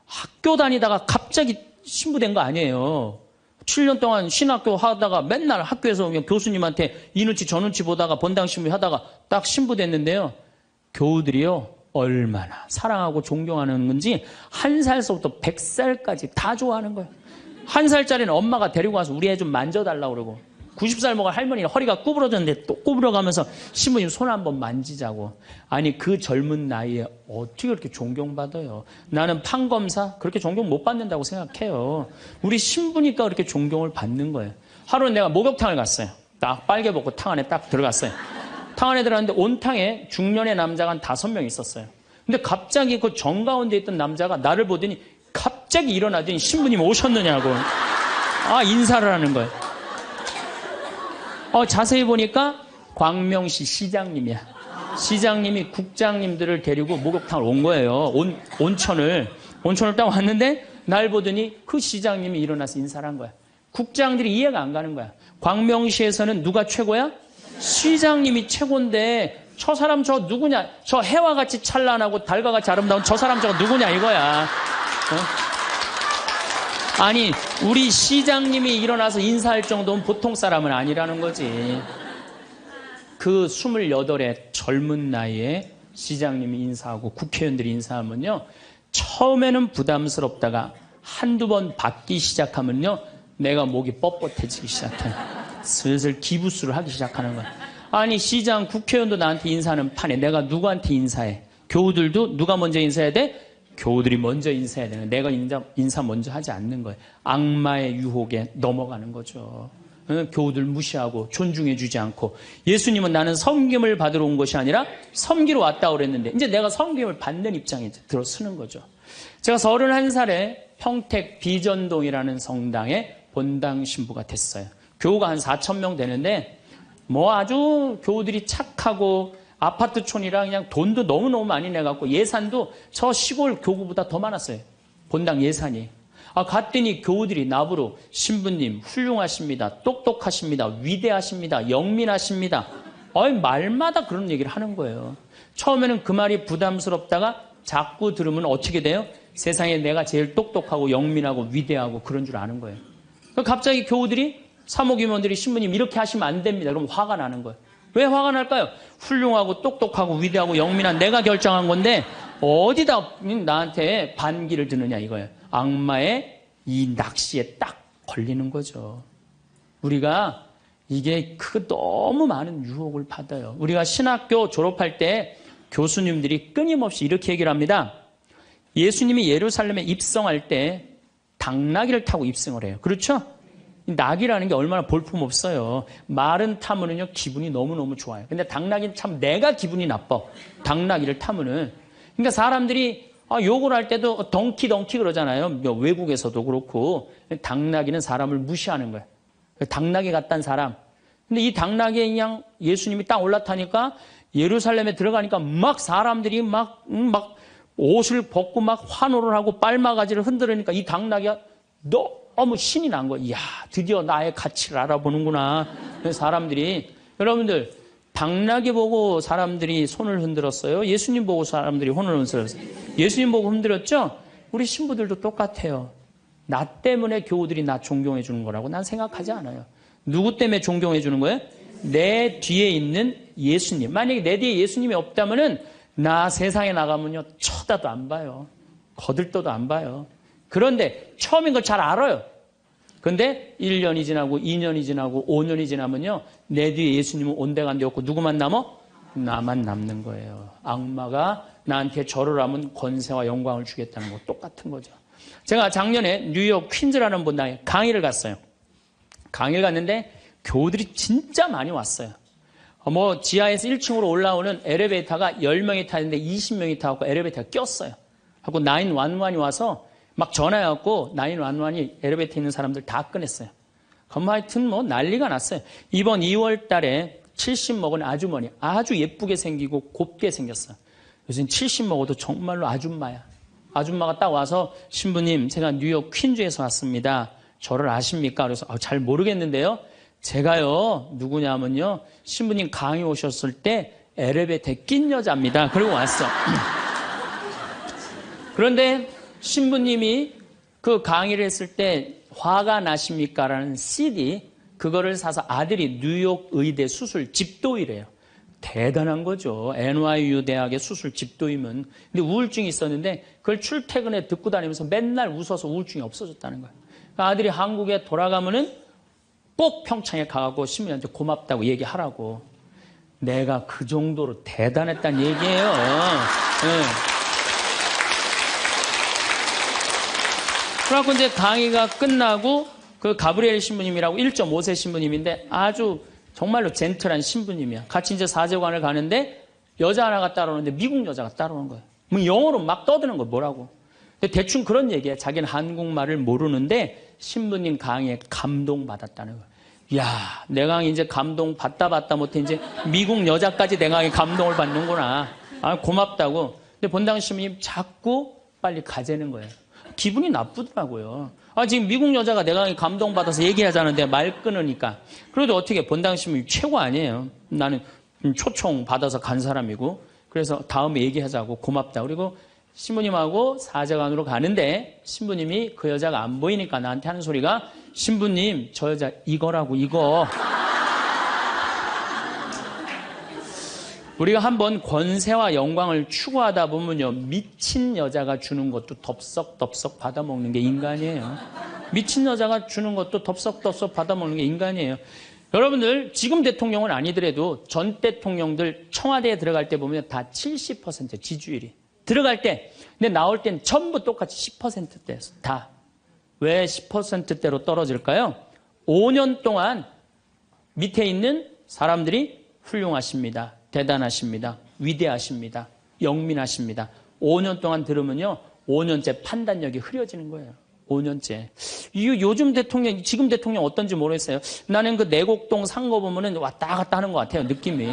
학교 다니다가 갑자기 신부된 거 아니에요. 7년 동안 신학교 하다가 맨날 학교에서 그냥 교수님한테 이 눈치 저 눈치 보다가 본당 신부 하다가 딱 신부 됐는데요. 교우들이요. 얼마나 사랑하고 존경하는 건지 1살서부터 100살까지 다 좋아하는 거예요. 1살짜리는 엄마가 데리고 와서 우리 애 좀 만져달라고 그러고 90살 먹은 할머니는 허리가 구부러졌는데 또 구부러가면서 신부님 손 한번 만지자고. 아니 그 젊은 나이에 어떻게 그렇게 존경받아요. 나는 판검사 그렇게 존경 못 받는다고 생각해요. 우리 신부니까 그렇게 존경을 받는 거예요. 하루는 내가 목욕탕을 갔어요. 딱 빨개 벗고 탕 안에 딱 들어갔어요. 탕 안에 들어갔는데 온탕에 중년의 남자가 한 5명 있었어요. 근데 갑자기 그 정가운데 있던 남자가 나를 보더니 갑자기 일어나더니 신부님 오셨느냐고 인사를 하는 거예요. 자세히 보니까 광명시 시장님이야. 시장님이 국장님들을 데리고 목욕탕을 온 거예요. 온천을 딱 왔는데 날 보더니 그 시장님이 일어나서 인사를 한 거야. 국장들이 이해가 안 가는 거야. 광명시에서는 누가 최고야? 시장님이 최고인데 저 사람 저 누구냐? 저 해와 같이 찬란하고 달과 같이 아름다운 저 사람 저거 누구냐 이거야. 아니 우리 시장님이 일어나서 인사할 정도는 보통 사람은 아니라는 거지. 그 28의 젊은 나이에 시장님이 인사하고 국회의원들이 인사하면요. 처음에는 부담스럽다가 한두 번 받기 시작하면요. 내가 목이 뻣뻣해지기 시작해. 슬슬 기부수를 하기 시작하는 거야. 아니 시장 국회의원도 나한테 인사하는 판에 내가 누구한테 인사해? 교우들도 누가 먼저 인사해야 돼? 교우들이 먼저 인사해야 되는 거예요. 내가 인사 먼저 하지 않는 거예요. 악마의 유혹에 넘어가는 거죠. 교우들 무시하고 존중해 주지 않고. 예수님은 나는 섬김을 받으러 온 것이 아니라 섬기러 왔다고 그랬는데 이제 내가 섬김을 받는 입장에 들어서는 거죠. 제가 31살에 평택 비전동이라는 성당에 본당 신부가 됐어요. 교우가 한 4,000명 되는데 뭐 아주 교우들이 착하고 아파트촌이라 그냥 돈도 너무너무 많이 내갖고 예산도 저 시골 교구보다 더 많았어요. 본당 예산이. 갔더니 교우들이 나보러 신부님 훌륭하십니다. 똑똑하십니다. 위대하십니다. 영민하십니다. 말마다 그런 얘기를 하는 거예요. 처음에는 그 말이 부담스럽다가 자꾸 들으면 어떻게 돼요? 세상에 내가 제일 똑똑하고 영민하고 위대하고 그런 줄 아는 거예요. 갑자기 교우들이 사모임원들이 신부님 이렇게 하시면 안 됩니다. 그럼 화가 나는 거예요. 왜 화가 날까요? 훌륭하고 똑똑하고 위대하고 영민한 내가 결정한 건데 어디다 나한테 반기를 드느냐 이거예요. 악마의 이 낚시에 딱 걸리는 거죠. 우리가 이게 너무 많은 유혹을 받아요. 우리가 신학교 졸업할 때 교수님들이 끊임없이 이렇게 얘기를 합니다. 예수님이 예루살렘에 입성할 때 당나귀를 타고 입성을 해요. 그렇죠? 낙이라는 게 얼마나 볼품없어요. 말은 타면은요 기분이 너무너무 좋아요. 근데 당나귀는 참 내가 기분이 나빠. 당나귀를 타면은. 그러니까 사람들이 욕을 할 때도 덩키 그러잖아요. 외국에서도 그렇고. 당나귀는 사람을 무시하는 거예요. 당나귀 같다는 사람. 근데 이 당나귀에 그냥 예수님이 딱 올라타니까 예루살렘에 들어가니까 막 사람들이 막 옷을 벗고 막 환호를 하고 빨마가지를 흔들으니까 이 당나귀가 너무 신이 난 거예요. 이야, 드디어 나의 가치를 알아보는구나. 사람들이. 여러분들, 당나귀 보고 사람들이 손을 흔들었어요? 예수님 보고 사람들이 손을 흔들었어요? 예수님 보고 흔들었죠? 우리 신부들도 똑같아요. 나 때문에 교우들이 나 존경해 주는 거라고 난 생각하지 않아요. 누구 때문에 존경해 주는 거예요? 내 뒤에 있는 예수님. 만약에 내 뒤에 예수님이 없다면은 나 세상에 나가면요 쳐다도 안 봐요. 거들떠도 안 봐요. 그런데 처음인 걸 잘 알아요. 그런데 1년이 지나고 2년이 지나고 5년이 지나면요 내 뒤에 예수님은 온데간데 없고 누구만 남어? 나만 남는 거예요. 악마가 나한테 절을 하면 권세와 영광을 주겠다는 거 똑같은 거죠. 제가 작년에 뉴욕 퀸즈라는 분당에 강의를 갔어요. 강의를 갔는데 교우들이 진짜 많이 왔어요. 지하에서 1층으로 올라오는 엘리베이터가 10명이 타는데 20명이 타고 엘리베이터가 꼈어요. 하고 911이 와서 막 전화해갖고 911이 엘리베이터에 있는 사람들 다 꺼냈어요. 그럼 하여튼 난리가 났어요. 이번 2월 달에 70 먹은 아주머니 아주 예쁘게 생기고 곱게 생겼어요. 요즘 70 먹어도 정말로 아줌마야. 아줌마가 딱 와서 신부님 제가 뉴욕 퀸즈에서 왔습니다. 저를 아십니까? 그래서 잘 모르겠는데요. 제가요 누구냐면요 신부님 강의 오셨을 때 엘리베이터에 낀 여자입니다. 그리고 왔어. 그런데 신부님이 그 강의를 했을 때 화가 나십니까? 라는 CD 그거를 사서 아들이 뉴욕 의대 수술 집도이래요. 대단한 거죠. NYU 대학의 수술 집도이면. 근데 우울증이 있었는데 그걸 출퇴근에 듣고 다니면서 맨날 웃어서 우울증이 없어졌다는 거예요. 그러니까 아들이 한국에 돌아가면은 꼭 평창에 가고 신부님한테 고맙다고 얘기하라고. 내가 그 정도로 대단했다는 얘기예요. 네. 그래갖고 이제 강의가 끝나고 그 가브리엘 신부님이라고 1.5세 신부님인데 아주 정말로 젠틀한 신부님이야. 같이 이제 사제관을 가는데 여자 하나가 따라오는데 미국 여자가 따라오는 거예요. 영어로 막 떠드는 거예요. 뭐라고. 근데 대충 그런 얘기예요. 자기는 한국말을 모르는데 신부님 강의에 감동받았다는 거예요. 이야, 내 강의 이제 감동받다 못해 이제 미국 여자까지 내 강의에 감동을 받는구나. 고맙다고. 근데 본당 신부님 자꾸 빨리 가재는 거예요. 기분이 나쁘더라고요. 지금 미국 여자가 내 강의 감동받아서 얘기하자는데 말 끊으니까. 그래도 어떻게 본당 신부님 최고 아니에요. 나는 초청 받아서 간 사람이고. 그래서 다음에 얘기하자고 고맙다. 그리고 신부님하고 사제관으로 가는데 신부님이 그 여자가 안 보이니까 나한테 하는 소리가 신부님 저 여자 이거라고 이거. 우리가 한번 권세와 영광을 추구하다 보면요 미친 여자가 주는 것도 덥석덥석 받아먹는 게 인간이에요. 미친 여자가 주는 것도 덥석덥석 받아먹는 게 인간이에요. 여러분들 지금 대통령은 아니더라도 전 대통령들 청와대에 들어갈 때 보면 다 70% 지지율이 들어갈 때. 근데 나올 땐 전부 똑같이 10%대였어. 다. 왜 10%대로 떨어질까요? 5년 동안 밑에 있는 사람들이 훌륭하십니다. 대단하십니다. 위대하십니다. 영민하십니다. 5년 동안 들으면요. 5년째 판단력이 흐려지는 거예요. 5년째. 요즘 대통령, 지금 대통령 어떤지 모르겠어요. 나는 그 내곡동 산 거 보면은 왔다 갔다 하는 것 같아요. 느낌이.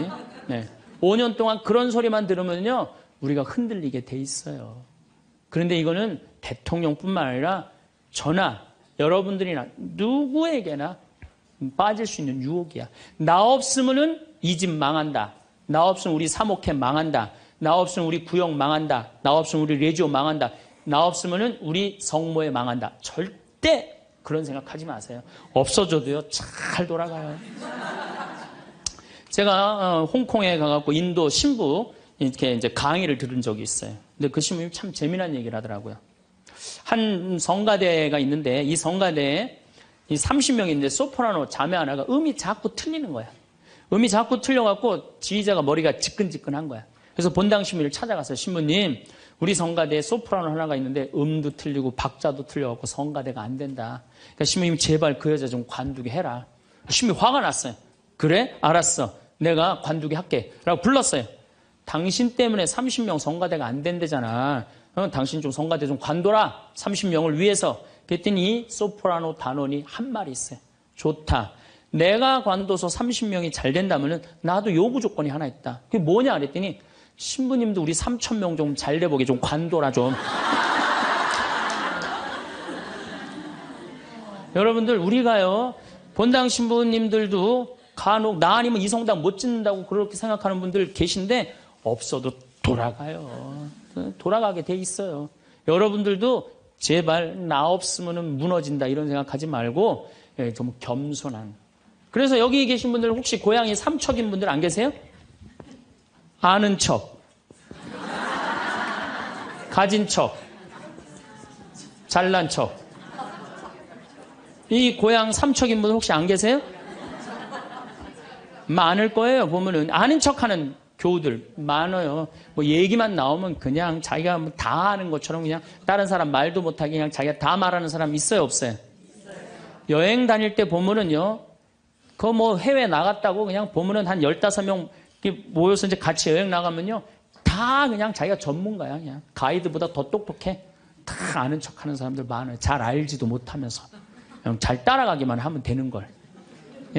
네. 5년 동안 그런 소리만 들으면요. 우리가 흔들리게 돼 있어요. 그런데 이거는 대통령뿐만 아니라 저나 여러분들이나 누구에게나 빠질 수 있는 유혹이야. 나 없으면은 이 집 망한다. 나 없으면 우리 사목회 망한다. 나 없으면 우리 구역 망한다. 나 없으면 우리 레지오 망한다. 나 없으면은 우리 성모회 망한다. 절대 그런 생각하지 마세요. 없어져도요 잘 돌아가요. 제가 홍콩에 가갖고 인도 신부 이렇게 이제 강의를 들은 적이 있어요. 근데 그 신부님이 참 재미난 얘기를 하더라고요. 한 성가대가 있는데 이 성가대에 이 30명이 있는데 소프라노 자매 하나가 음이 자꾸 틀리는 거야. 음이 자꾸 틀려갖고 지휘자가 머리가 지끈지끈한 거야. 그래서 본당 신부를 찾아가서 신부님 우리 성가대에 소프라노 하나가 있는데 음도 틀리고 박자도 틀려갖고 성가대가 안 된다. 그러니까 신부님 제발 그 여자 좀 관두게 해라. 신부님 화가 났어요. 그래? 알았어. 내가 관두게 할게. 라고 불렀어요. 당신 때문에 30명 성가대가 안 된대잖아. 당신 좀 성가대 좀 관둬라. 30명을 위해서. 그랬더니 소프라노 단원이 한 말이 있어요. 좋다. 내가 관둬서 30명이 잘 된다면 나도 요구 조건이 하나 있다. 그게 뭐냐 그랬더니 신부님도 우리 3,000명 좀 잘 돼보게 좀 관둬라 좀. 여러분들 우리가요 본당 신부님들도 간혹 나 아니면 이 성당 못 짓는다고 그렇게 생각하는 분들 계신데 없어도 돌아가요. 돌아가게 돼 있어요. 여러분들도 제발 나 없으면 무너진다 이런 생각하지 말고 좀 겸손한. 그래서 여기 계신 분들 혹시 고향이 삼척인 분들 안 계세요? 아는 척, 가진 척, 잘난 척. 이 고향 삼척인 분들 혹시 안 계세요? 많을 거예요. 보면은 아는 척하는 교우들 많아요. 뭐 얘기만 나오면 그냥 자기가 뭐 다 아는 것처럼 그냥 다른 사람 말도 못하게 그냥 자기가 다 말하는 사람 있어요, 없어요? 여행 다닐 때 보면은요, 그 뭐 해외 나갔다고 그냥 보면은 한 15명 모여서 이제 같이 여행 나가면요, 다 그냥 자기가 전문가야. 그냥 가이드보다 더 똑똑해. 다 아는 척하는 사람들 많아요. 잘 알지도 못하면서 그냥 잘 따라가기만 하면 되는 걸.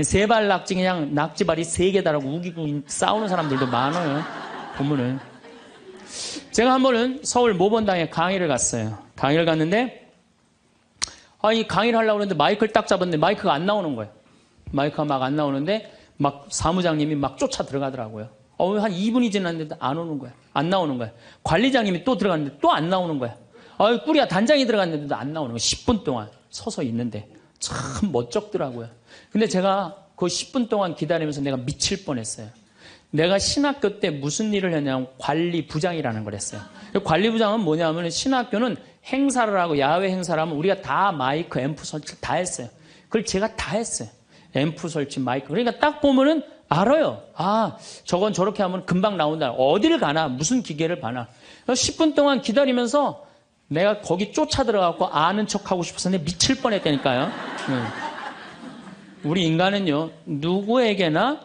세발 낙지 그냥 낙지발이 3개 달하고 우기고 싸우는 사람들도 많아요. 보면은. 제가 한 번은 서울 모본당에 강의를 갔어요. 강의를 갔는데 이 강의를 하려고 했는데 마이크를 딱 잡았는데 마이크가 안 나오는 거예요. 마이크가 막 안 나오는데 막 사무장님이 막 쫓아 들어가더라고요. 한 2분이 지났는데도 안 오는 거야. 안 나오는 거야. 관리장님이 또 들어갔는데 또 안 나오는 거야. 꾸리야 단장이 들어갔는데도 안 나오는 거야. 10분 동안 서서 있는데 참 멋쩍더라고요. 근데 제가 그 10분 동안 기다리면서 내가 미칠 뻔했어요. 내가 신학교 때 무슨 일을 했냐면 관리부장이라는 걸 했어요. 관리부장은 뭐냐면 신학교는 행사를 하고 야외 행사를 하면 우리가 다 마이크, 앰프 설치 다 했어요. 그걸 제가 다 했어요. 앰프 설치, 마이크. 그러니까 딱 보면은 알아요. 저건 저렇게 하면 금방 나온다. 어디를 가나, 무슨 기계를 봐나. 10분 동안 기다리면서 내가 거기 쫓아 들어가고 아는 척 하고 싶어서 내가 미칠 뻔했다니까요. 우리 인간은요, 누구에게나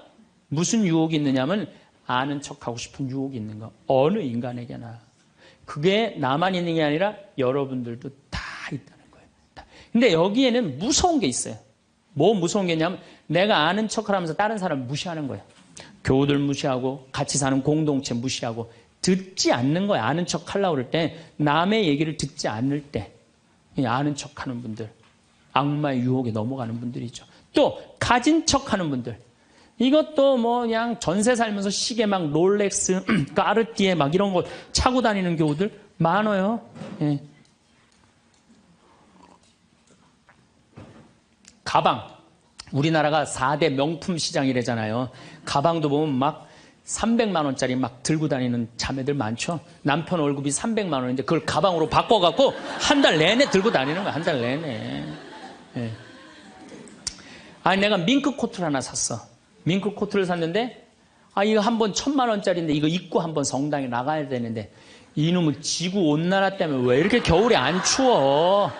무슨 유혹이 있느냐면 아는 척 하고 싶은 유혹이 있는 거. 어느 인간에게나. 그게 나만 있는 게 아니라 여러분들도 다 있다는 거예요. 근데 여기에는 무서운 게 있어요. 뭐 무서운 게 있냐면 내가 아는 척을 하면서 다른 사람을 무시하는 거예요. 교우들 무시하고 같이 사는 공동체 무시하고 듣지 않는 거예요. 아는 척 하려고 그럴 때 남의 얘기를 듣지 않을 때 아는 척하는 분들, 악마의 유혹에 넘어가는 분들이죠. 또 가진 척하는 분들. 이것도 뭐 그냥 전세 살면서 시계 막 롤렉스, 까르띠에 막 이런 거 차고 다니는 교우들 많아요. 예. 가방. 우리나라가 4대 명품 시장이래잖아요. 가방도 보면 막 300만 원짜리 막 들고 다니는 자매들 많죠. 남편 월급이 300만 원인데 그걸 가방으로 바꿔갖고 한 달 내내 들고 다니는 거야. 한 달 내내. 예. 내가 밍크 코트를 하나 샀어. 밍크 코트를 샀는데 이거 한 번 1,000만 원짜리인데 이거 입고 한번 성당에 나가야 되는데 이놈의 지구 온난화 때문에 왜 이렇게 겨울에 안 추워?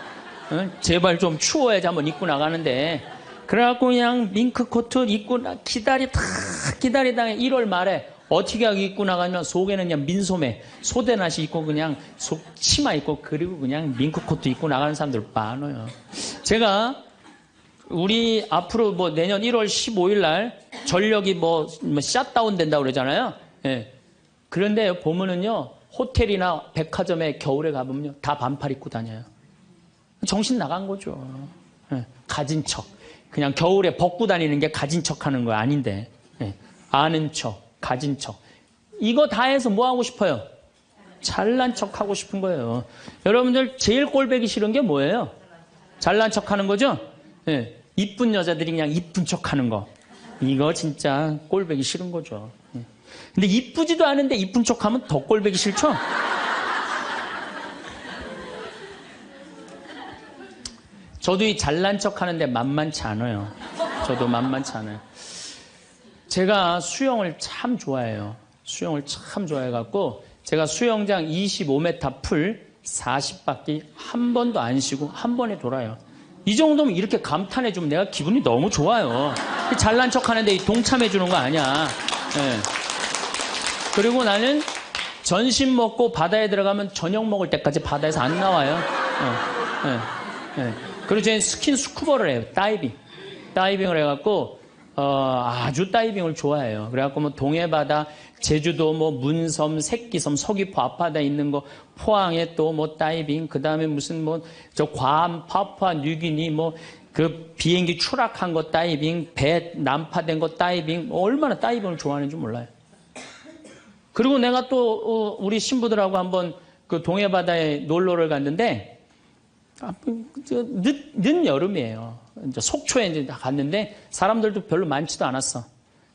제발 좀 추워야지 한번 입고 나가는데 그래갖고 그냥 밍크 코트 입고 기다리다가 1월 말에 어떻게 하고 입고 나가면 속에는 그냥 민소매, 소대낫이 입고 그냥 치마 입고 그리고 그냥 밍크 코트 입고 나가는 사람들 많아요. 제가 우리 앞으로 뭐 내년 1월 15일 날 전력이 뭐 샷다운 된다고 그러잖아요. 예. 그런데 보면은요, 호텔이나 백화점에 겨울에 가보면요, 다 반팔 입고 다녀요. 정신 나간 거죠. 예, 가진 척. 그냥 겨울에 벗고 다니는 게 가진 척 하는 거 아닌데. 예, 아는 척, 가진 척. 이거 다 해서 뭐 하고 싶어요? 잘난 척 하고 싶은 거예요. 여러분들 제일 꼴보기 싫은 게 뭐예요? 잘난 척 하는 거죠? 예, 이쁜 여자들이 그냥 이쁜 척 하는 거. 이거 진짜 꼴보기 싫은 거죠. 예. 근데 이쁘지도 않은데 이쁜 척 하면 더 꼴보기 싫죠? 저도 이 잘난 척 하는데 만만치 않아요. 저도 만만치 않아요. 제가 수영을 참 좋아해요. 수영을 참 좋아해갖고 제가 수영장 25m 풀 40바퀴 한 번도 안 쉬고 한 번에 돌아요. 이 정도면 이렇게 감탄해주면 내가 기분이 너무 좋아요. 잘난 척 하는데 동참해주는 거 아니야. 네. 그리고 나는 점심 먹고 바다에 들어가면 저녁 먹을 때까지 바다에서 안 나와요. 그리고 저는 스킨스쿠버를 해요. 다이빙을 해갖고 아주 다이빙을 좋아해요. 그래갖고 뭐 동해바다, 제주도, 뭐 문섬, 새끼섬, 서귀포 앞바다에 있는 거, 포항에 또 뭐 다이빙, 그 다음에 무슨 뭐 저 괌, 파푸아 뉴기니 뭐 그 비행기 추락한 거 다이빙, 배 난파된 거 다이빙, 얼마나 다이빙을 좋아하는지 몰라요. 그리고 내가 또 우리 신부들하고 한번 그 동해바다에 놀러를 갔는데 늦 여름이에요. 이제 속초에 이제 갔는데 사람들도 별로 많지도 않았어.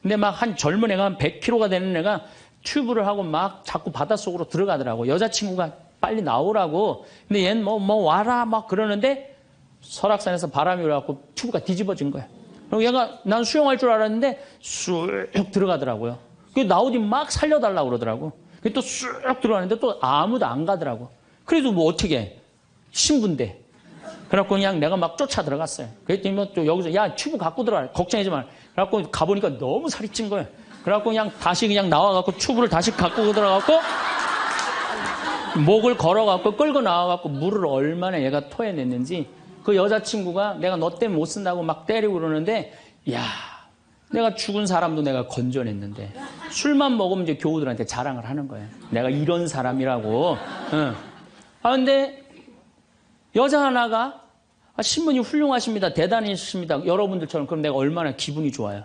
근데 막 한 젊은 애가 한 100kg가 되는 애가 튜브를 하고 막 자꾸 바닷속으로 들어가더라고. 여자친구가 빨리 나오라고. 근데 얘는 뭐 와라 막 그러는데 설악산에서 바람이 불어갖고 튜브가 뒤집어진 거야. 그리고 얘가 난 수영할 줄 알았는데 쑥 들어가더라고요. 그 나오디 막 살려달라고 그러더라고. 또 쑥 들어가는데 또 아무도 안 가더라고. 그래도 뭐 어떻게 해. 신부인데. 그래갖고 그냥 내가 막 쫓아 들어갔어요. 그랬더니 뭐 또 여기서 야 튜브 갖고 들어와. 걱정하지 마. 그래갖고 가보니까 너무 살이 찐 거예요. 그래갖고 그냥 다시 그냥 나와갖고 튜브를 다시 갖고 들어가갖고 목을 걸어갖고 끌고 나와갖고 물을 얼마나 얘가 토해냈는지 그 여자친구가 내가 너 때문에 못 쓴다고 막 때리고 그러는데 야 내가 죽은 사람도 내가 건져냈는데 술만 먹으면 이제 교우들한테 자랑을 하는 거예요. 내가 이런 사람이라고. 응. 근데 여자 하나가 신부님 훌륭하십니다. 대단하십니다. 여러분들처럼. 그럼 내가 얼마나 기분이 좋아요.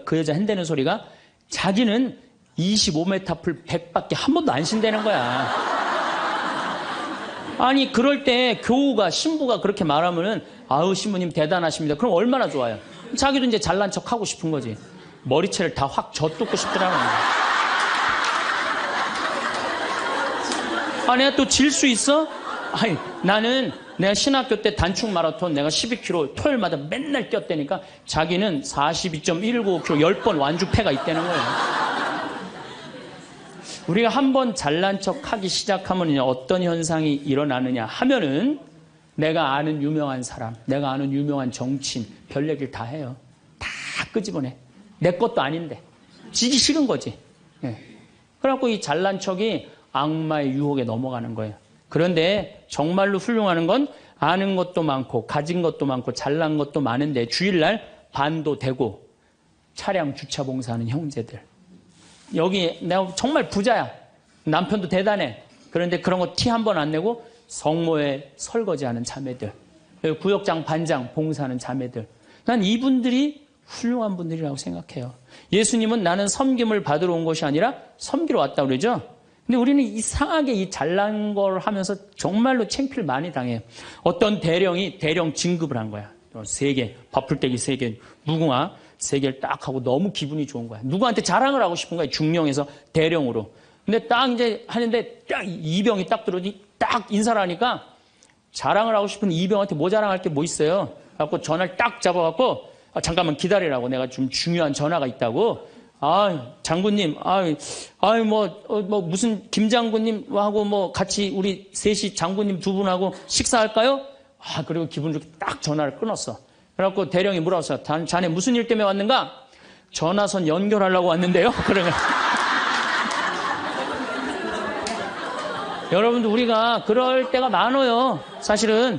그 여자 한다는 소리가 자기는 25m 풀 100밖에 한 번도 안 쉰다는 거야. 아니 그럴 때 교우가 신부가 그렇게 말하면은 아우 신부님 대단하십니다. 그럼 얼마나 좋아요. 자기도 이제 잘난 척 하고 싶은 거지. 머리채를 다 확 젖뜯고 싶더라고요. 내가 또 질 수 있어? 아니 나는 내가 신학교 때 단축 마라톤 내가 12km 토요일마다 맨날 뛰었다니까 자기는 42.195km 10번 완주패가 있다는 거예요. 우리가 한번 잘난 척 하기 시작하면 어떤 현상이 일어나느냐 하면은 내가 아는 유명한 사람, 내가 아는 유명한 정치인 별 얘기를 다 해요. 다 끄집어내. 내 것도 아닌데. 지기 싫은 거지. 네. 그래갖고 이 잘난 척이 악마의 유혹에 넘어가는 거예요. 그런데 정말로 훌륭한 건 아는 것도 많고 가진 것도 많고 잘난 것도 많은데 주일날 반도 되고 차량 주차 봉사하는 형제들. 여기 내가 정말 부자야. 남편도 대단해. 그런데 그런 거 티 한 번 안 내고 성모에 설거지하는 자매들. 구역장 반장 봉사하는 자매들. 난 이분들이 훌륭한 분들이라고 생각해요. 예수님은 나는 섬김을 받으러 온 것이 아니라 섬기러 왔다고 그러죠. 근데 우리는 이상하게 이 잘난 걸 하면서 정말로 창피를 많이 당해요. 어떤 대령이 대령 진급을 한 거야. 3개, 밥풀떼기 3개, 무궁화 3개를 딱 하고 너무 기분이 좋은 거야. 누구한테 자랑을 하고 싶은 거야. 중령에서 대령으로. 근데 딱 이제 하는데 딱 이병이 딱 들어오니 딱 인사를 하니까 자랑을 하고 싶은 이병한테 뭐 자랑할 게 뭐 있어요. 그래갖고 전화를 딱 잡아갖고 잠깐만 기다리라고 내가 좀 중요한 전화가 있다고. 장군님, 무슨 김 장군님하고 뭐 같이 우리 셋이 장군님 2분하고 식사할까요? 그리고 기분 좋게 딱 전화를 끊었어. 그래갖고 대령이 물어봤어. 자네 무슨 일 때문에 왔는가? 전화선 연결하려고 왔는데요. 그러면 여러분들 우리가 그럴 때가 많아요. 사실은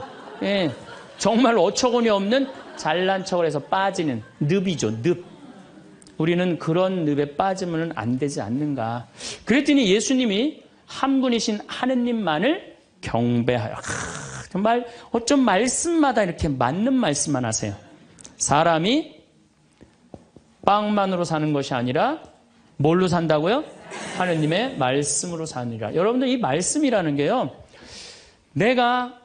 정말 어처구니 없는 잘난 척을 해서 빠지는 늪이죠. 늪. 우리는 그런 늪에 빠지면 안 되지 않는가. 그랬더니 예수님이 한 분이신 하느님만을 경배하여. 어쩜 말씀마다 이렇게 맞는 말씀만 하세요. 사람이 빵만으로 사는 것이 아니라 뭘로 산다고요? 하느님의 말씀으로 사느니라. 여러분들 이 말씀이라는 게요. 내가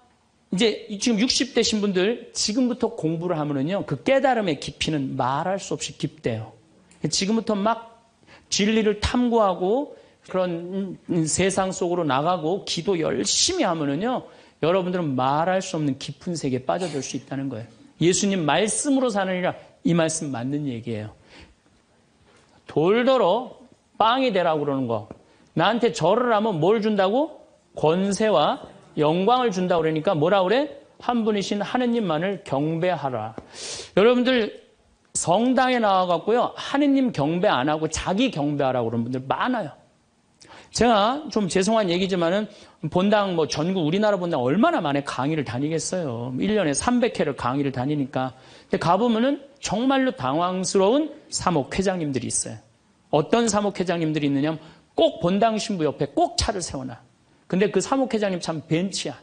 이제 지금 60대신 분들 지금부터 공부를 하면은요. 그 깨달음의 깊이는 말할 수 없이 깊대요. 지금부터 막 진리를 탐구하고 그런 세상 속으로 나가고 기도 열심히 하면은요. 여러분들은 말할 수 없는 깊은 세계에 빠져들 수 있다는 거예요. 예수님 말씀으로 사느니라. 이 말씀 맞는 얘기예요. 돌더러 빵이 되라고 그러는 거. 나한테 절을 하면 뭘 준다고? 권세와 영광을 준다고 그러니까 뭐라 그래? 한 분이신 하느님만을 경배하라. 여러분들 성당에 나와갖고요. 하느님 경배 안 하고 자기 경배하라고 그러는 분들 많아요. 제가 좀 죄송한 얘기지만은 본당 뭐 전국 우리나라 본당 얼마나 많이 강의를 다니겠어요. 1년에 300회를 강의를 다니니까. 근데 가보면은 정말로 당황스러운 사목회장님들이 있어요. 어떤 사목회장님들이 있느냐면 꼭 본당 신부 옆에 꼭 차를 세워놔. 근데 그 사목회장님 참 벤치야.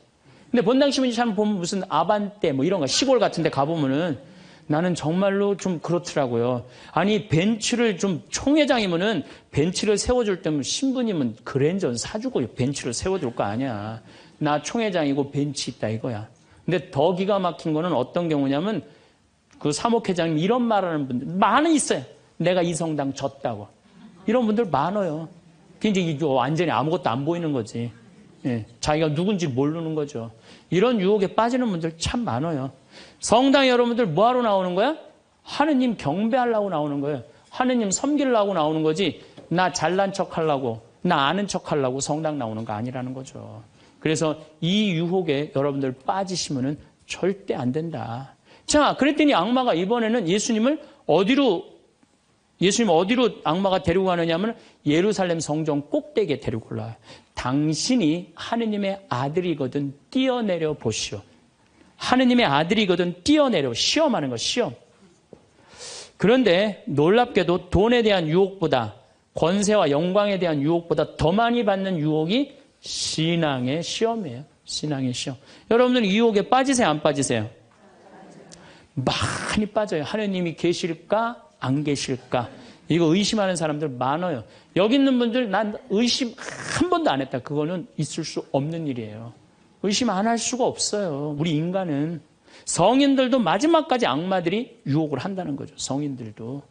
근데 본당 신부님 참 보면 무슨 아반떼 뭐 이런 거 시골 같은 데 가보면은 나는 정말로 좀 그렇더라고요. 아니 벤츠를 좀 총회장이면은 벤츠를 세워줄 때면 신부님은 그랜저 사주고 벤츠를 세워줄 거 아니야. 나 총회장이고 벤츠 있다 이거야. 근데 더 기가 막힌 거는 어떤 경우냐면 그 사목회장님 이런 말하는 분들 많이 있어요. 내가 이 성당 졌다고. 이런 분들 많아요. 이제 이게 완전히 아무것도 안 보이는 거지. 예, 자기가 누군지 모르는 거죠. 이런 유혹에 빠지는 분들 참 많아요. 성당 여러분들 뭐하러 나오는 거야? 하느님 경배하려고 나오는 거예요. 하느님 섬기려고 나오는 거지 나 잘난 척하려고 나 아는 척하려고 성당 나오는 거 아니라는 거죠. 그래서 이 유혹에 여러분들 빠지시면은 절대 안 된다. 자, 그랬더니 악마가 이번에는 예수님을 어디로 악마가 데리고 가느냐면 예루살렘 성전 꼭대기에 데리고 올라와요. 당신이 하느님의 아들이거든 뛰어내려 보시오. 하느님의 아들이거든 뛰어내려. 시험하는 거, 시험. 그런데 놀랍게도 돈에 대한 유혹보다 권세와 영광에 대한 유혹보다 더 많이 받는 유혹이 신앙의 시험이에요. 신앙의 시험. 여러분들 이 유혹에 빠지세요, 안 빠지세요? 많이 빠져요. 하느님이 계실까? 안 계실까? 이거 의심하는 사람들 많아요. 여기 있는 분들 난 의심 한 번도 안 했다. 그거는 있을 수 없는 일이에요. 의심 안 할 수가 없어요. 우리 인간은. 성인들도 마지막까지 악마들이 유혹을 한다는 거죠. 성인들도.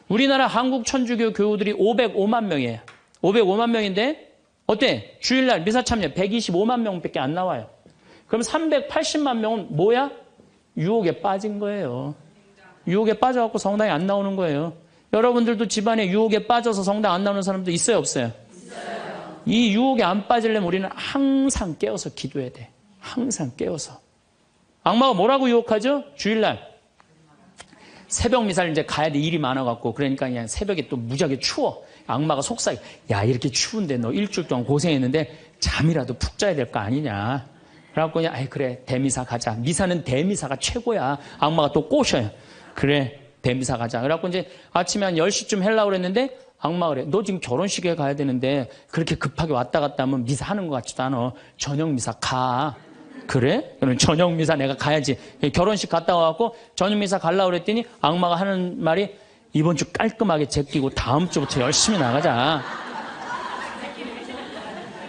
우리나라 한국 천주교 교우들이 505만 명이에요. 505만 명인데 어때? 주일날 미사 참여 125만 명밖에 안 나와요. 그럼 380만 명은 뭐야? 유혹에 빠진 거예요. 유혹에 빠져갖고 성당에 안 나오는 거예요. 여러분들도 집안에 유혹에 빠져서 성당 안 나오는 사람도 있어요, 없어요? 있어요. 이 유혹에 안 빠지려면 우리는 항상 깨어서 기도해야 돼. 항상 깨어서. 악마가 뭐라고 유혹하죠? 주일날. 새벽 미사를 이제 가야 돼. 일이 많아갖고. 그러니까 그냥 새벽에 또 무지하게 추워. 악마가 속삭이. 야, 이렇게 추운데 너 일주일 동안 고생했는데 잠이라도 푹 자야 될 거 아니냐. 그래갖고 그냥, 아이, 그래. 대미사 가자. 미사는 대미사가 최고야. 악마가 또 꼬셔요. 그래. 대미사 가자. 그래갖고 이제 아침에 한 10시쯤 하려고 그랬는데 악마가 그래. 너 지금 결혼식에 가야 되는데 그렇게 급하게 왔다 갔다 하면 미사 하는 것 같지도 않아. 저녁 미사 가. 그래? 그럼 저녁 미사 내가 가야지. 결혼식 갔다 와갖고 저녁 미사 가려고 그랬더니 악마가 하는 말이 이번 주 깔끔하게 제끼고 다음 주부터 열심히 나가자.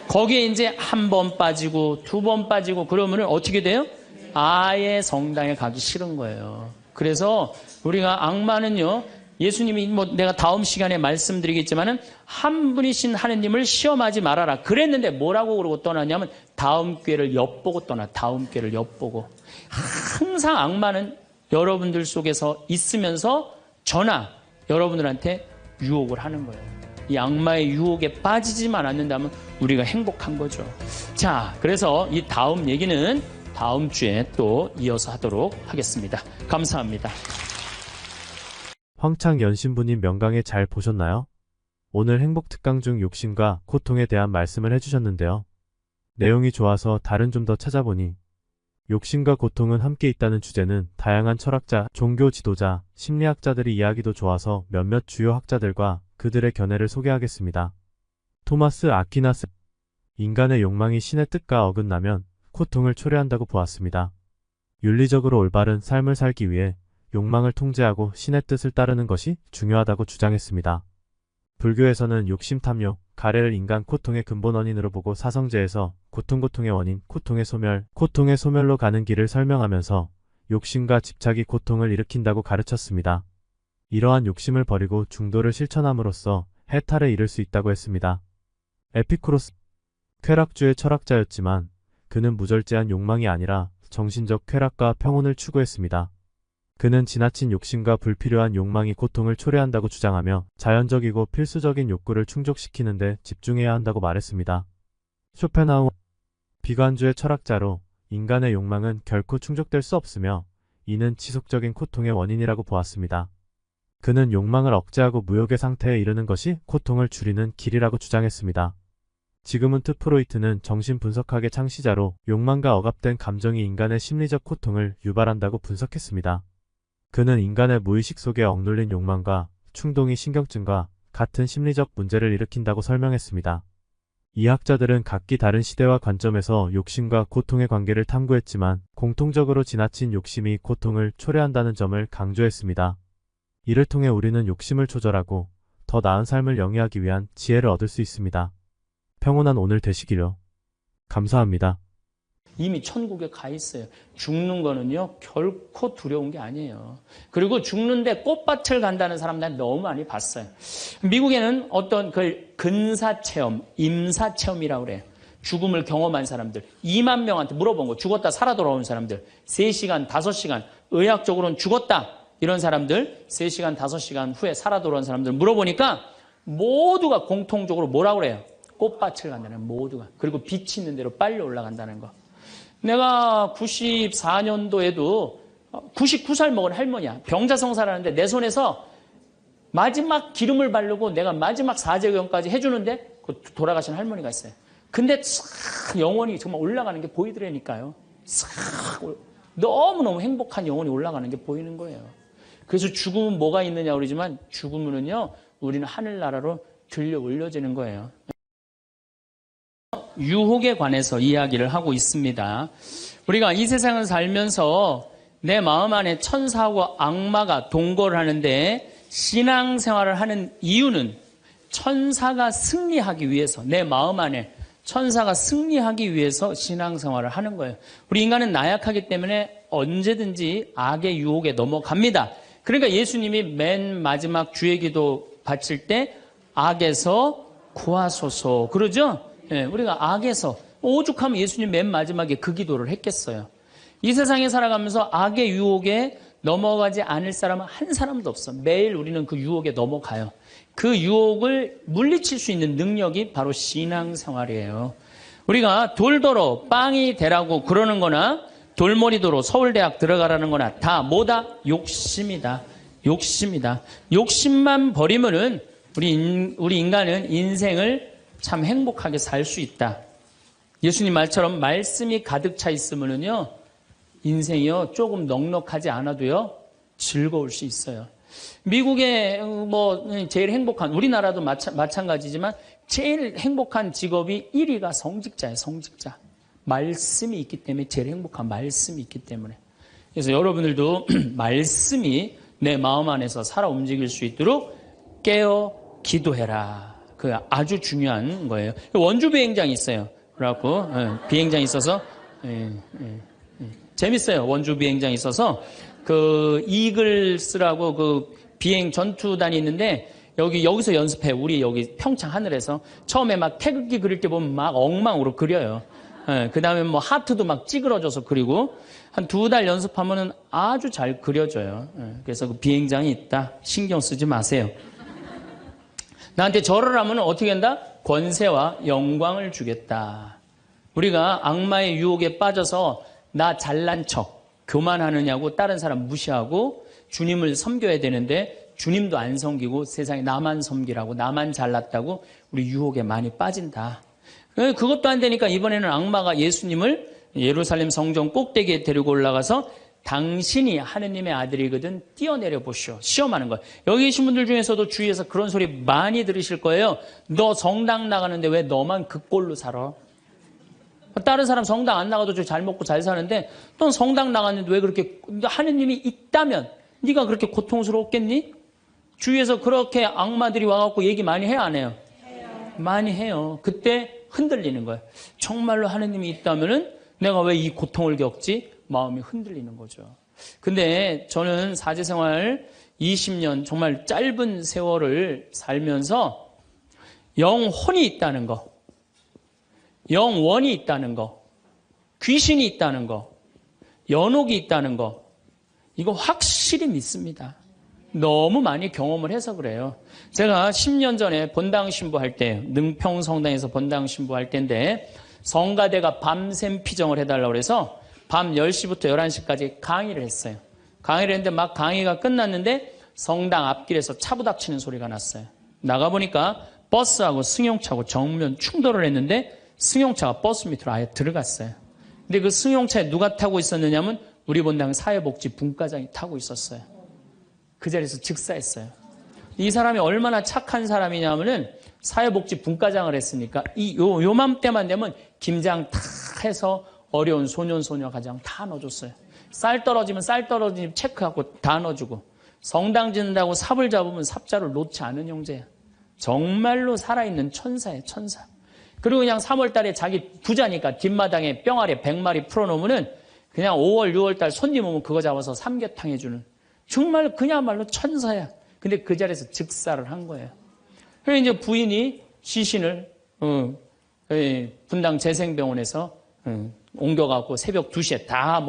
거기에 이제 한 번 빠지고 두 번 빠지고 그러면은 어떻게 돼요? 아예 성당에 가기 싫은 거예요. 그래서 우리가 악마는요, 예수님이 뭐 내가 다음 시간에 말씀드리겠지만은 한 분이신 하느님을 시험하지 말아라. 그랬는데 뭐라고 그러고 떠나냐면 다음 기회를 엿보고 떠나. 다음 기회를 엿보고. 항상 악마는 여러분들 속에서 있으면서 저나 여러분들한테 유혹을 하는 거예요. 이 악마의 유혹에 빠지지만 않는다면 우리가 행복한 거죠. 자, 그래서 이 다음 얘기는 다음 주에 또 이어서 하도록 하겠습니다. 감사합니다. 황창연 신부님 명강에 잘 보셨나요? 오늘 행복특강 중 욕심과 고통에 대한 말씀을 해주셨는데요. 내용이 좋아서 다른 좀 더 찾아보니 욕심과 고통은 함께 있다는 주제는 다양한 철학자, 종교 지도자, 심리학자들의 이야기도 좋아서 몇몇 주요 학자들과 그들의 견해를 소개하겠습니다. 토마스 아퀴나스. 인간의 욕망이 신의 뜻과 어긋나면 고통을 초래한다고 보았습니다. 윤리적으로 올바른 삶을 살기 위해 욕망을 통제하고 신의 뜻을 따르는 것이 중요하다고 주장했습니다. 불교에서는 욕심, 탐욕, 가래를 인간 고통의 근본 원인으로 보고 사성제에서 고통의 원인, 고통의 소멸로 가는 길을 설명하면서 욕심과 집착이 고통을 일으킨다고 가르쳤습니다. 이러한 욕심을 버리고 중도를 실천함으로써 해탈에 이를 수 있다고 했습니다. 에피쿠로스, 쾌락주의 철학자였지만 그는 무절제한 욕망이 아니라 정신적 쾌락과 평온을 추구했습니다. 그는 지나친 욕심과 불필요한 욕망이 고통을 초래한다고 주장하며 자연적이고 필수적인 욕구를 충족시키는 데 집중해야 한다고 말했습니다. 쇼펜하우어, 비관주의 철학자로 인간의 욕망은 결코 충족될 수 없으며 이는 지속적인 고통의 원인이라고 보았습니다. 그는 욕망을 억제하고 무욕의 상태에 이르는 것이 고통을 줄이는 길이라고 주장했습니다. 지그문트 프로이트는 정신분석학의 창시자로 욕망과 억압된 감정이 인간의 심리적 고통을 유발한다고 분석했습니다. 그는 인간의 무의식 속에 억눌린 욕망과 충동이 신경증과 같은 심리적 문제를 일으킨다고 설명했습니다. 이 학자들은 각기 다른 시대와 관점에서 욕심과 고통의 관계를 탐구했지만 공통적으로 지나친 욕심이 고통을 초래한다는 점을 강조했습니다. 이를 통해 우리는 욕심을 조절하고 더 나은 삶을 영위하기 위한 지혜를 얻을 수 있습니다. 평온한 오늘 되시기를. 감사합니다. 이미 천국에 가 있어요. 죽는 거는요, 결코 두려운 게 아니에요. 그리고 죽는데 꽃밭을 간다는 사람들 너무 많이 봤어요. 미국에는 어떤 그 근사체험, 임사체험이라고 그래요. 죽음을 경험한 사람들, 2만 명한테 물어본 거, 죽었다 살아 돌아온 사람들, 3시간, 5시간, 의학적으로는 죽었다. 이런 사람들, 3시간, 5시간 후에 살아 돌아온 사람들 물어보니까 모두가 공통적으로 뭐라고 그래요? 꽃밭을 간다는 모두가. 그리고 빛이 있는 대로 빨리 올라간다는 거. 내가 94년도에도 99살 먹은 할머니야. 병자성사를 하는데 내 손에서 마지막 기름을 바르고 내가 마지막 사제경까지 해주는데 돌아가신 할머니가 있어요. 근데 싹 영혼이 정말 올라가는 게 보이더라니까요. 싹 너무너무 행복한 영혼이 올라가는 게 보이는 거예요. 그래서 죽음은 뭐가 있느냐 그러지만 죽음은요, 우리는 하늘나라로 들려 올려지는 거예요. 유혹에 관해서 이야기를 하고 있습니다. 우리가 이 세상을 살면서 내 마음 안에 천사하고 악마가 동거를 하는데 신앙생활을 하는 이유는 천사가 승리하기 위해서, 내 마음 안에 천사가 승리하기 위해서 신앙생활을 하는 거예요. 우리 인간은 나약하기 때문에 언제든지 악의 유혹에 넘어갑니다. 그러니까 예수님이 맨 마지막 주의 기도 바칠 때 악에서 구하소서 그러죠? 예, 우리가 악에서, 오죽하면 예수님 맨 마지막에 그 기도를 했겠어요. 이 세상에 살아가면서 악의 유혹에 넘어가지 않을 사람은 한 사람도 없어. 매일 우리는 그 유혹에 넘어가요. 그 유혹을 물리칠 수 있는 능력이 바로 신앙생활이에요. 우리가 돌도로 빵이 되라고 그러는 거나 돌머리도로 서울대학 들어가라는 거나 다 뭐다? 욕심이다. 욕심이다. 욕심만 버리면은 우리 인간은 인생을 참 행복하게 살 수 있다. 예수님 말처럼 말씀이 가득 차 있으면은요, 인생이요, 조금 넉넉하지 않아도요, 즐거울 수 있어요. 미국의 제일 행복한, 우리나라도 마찬가지지만 제일 행복한 직업이 1위가 성직자예요, 성직자. 말씀이 있기 때문에 제일 행복한 말씀이 있기 때문에. 그래서 여러분들도 말씀이 내 마음 안에서 살아 움직일 수 있도록 깨어 기도해라. 그 아주 중요한 거예요. 원주 비행장이 있어요. 그래갖고 비행장이 있어서 재밌어요. 원주 비행장이 있어서 그 이글스라고 그 비행 전투단이 있는데 여기서 연습해. 우리 여기 평창 하늘에서 처음에 막 태극기 그릴 때 보면 막 엉망으로 그려요. 그 다음에 뭐 하트도 막 찌그러져서 그리고 한 2달 연습하면은 아주 잘 그려져요. 그래서 그 비행장이 있다. 신경 쓰지 마세요. 나한테 절을 하면 어떻게 한다? 권세와 영광을 주겠다. 우리가 악마의 유혹에 빠져서 나 잘난 척, 교만하느냐고 다른 사람 무시하고 주님을 섬겨야 되는데 주님도 안 섬기고 세상에 나만 섬기라고, 나만 잘났다고 우리 유혹에 많이 빠진다. 그것도 안 되니까 이번에는 악마가 예수님을 예루살렘 성전 꼭대기에 데리고 올라가서 당신이 하느님의 아들이거든 뛰어내려 보시오. 시험하는 거예요. 여기 계신 분들 중에서도 주위에서 그런 소리 많이 들으실 거예요. 너 성당 나가는데 왜 너만 그 꼴로 살아? 다른 사람 성당 안 나가도 잘 먹고 잘 사는데 또 성당 나갔는데 왜 그렇게 하느님이 있다면 네가 그렇게 고통스럽겠니? 주위에서 그렇게 악마들이 와갖고 얘기 많이 해요, 안 해요? 많이 해요. 그때 흔들리는 거예요. 정말로 하느님이 있다면은 내가 왜 이 고통을 겪지? 마음이 흔들리는 거죠. 근데 저는 사제생활 20년 정말 짧은 세월을 살면서 영혼이 있다는 거, 영원이 있다는 거, 귀신이 있다는 거, 연옥이 있다는 거, 이거 확실히 믿습니다. 너무 많이 경험을 해서 그래요. 제가 10년 전에 본당 신부할 때, 능평성당에서 본당 신부할 때인데 성가대가 밤샘 피정을 해달라고 해서 밤 10시부터 11시까지 강의를 했어요. 강의를 했는데 막 강의가 끝났는데 성당 앞길에서 차 부닥치는 소리가 났어요. 나가보니까 버스하고 승용차하고 정면 충돌을 했는데 승용차가 버스 밑으로 아예 들어갔어요. 근데 그 승용차에 누가 타고 있었느냐면 우리 본당 사회복지 분과장이 타고 있었어요. 그 자리에서 즉사했어요. 이 사람이 얼마나 착한 사람이냐면은 사회복지 분과장을 했으니까 요맘때만 되면 김장 다 해서 어려운 소년 소녀 가정 다 넣어줬어요. 쌀 떨어지면 쌀 떨어지면 체크하고 다 넣어주고 성당 짓는다고 삽을 잡으면 삽자를 놓지 않은 형제야. 정말로 살아있는 천사예요, 천사. 그리고 그냥 3월달에 자기 부자니까 뒷마당에 뿅아리 100마리 풀어놓으면은 그냥 5월, 6월달 손님 오면 그거 잡아서 삼계탕 해주는 정말 그야말로 천사야. 근데 그 자리에서 즉사를 한 거예요. 그래서 이제 부인이 시신을 분당 재생병원에서 옮겨갖고 새벽 2시에 다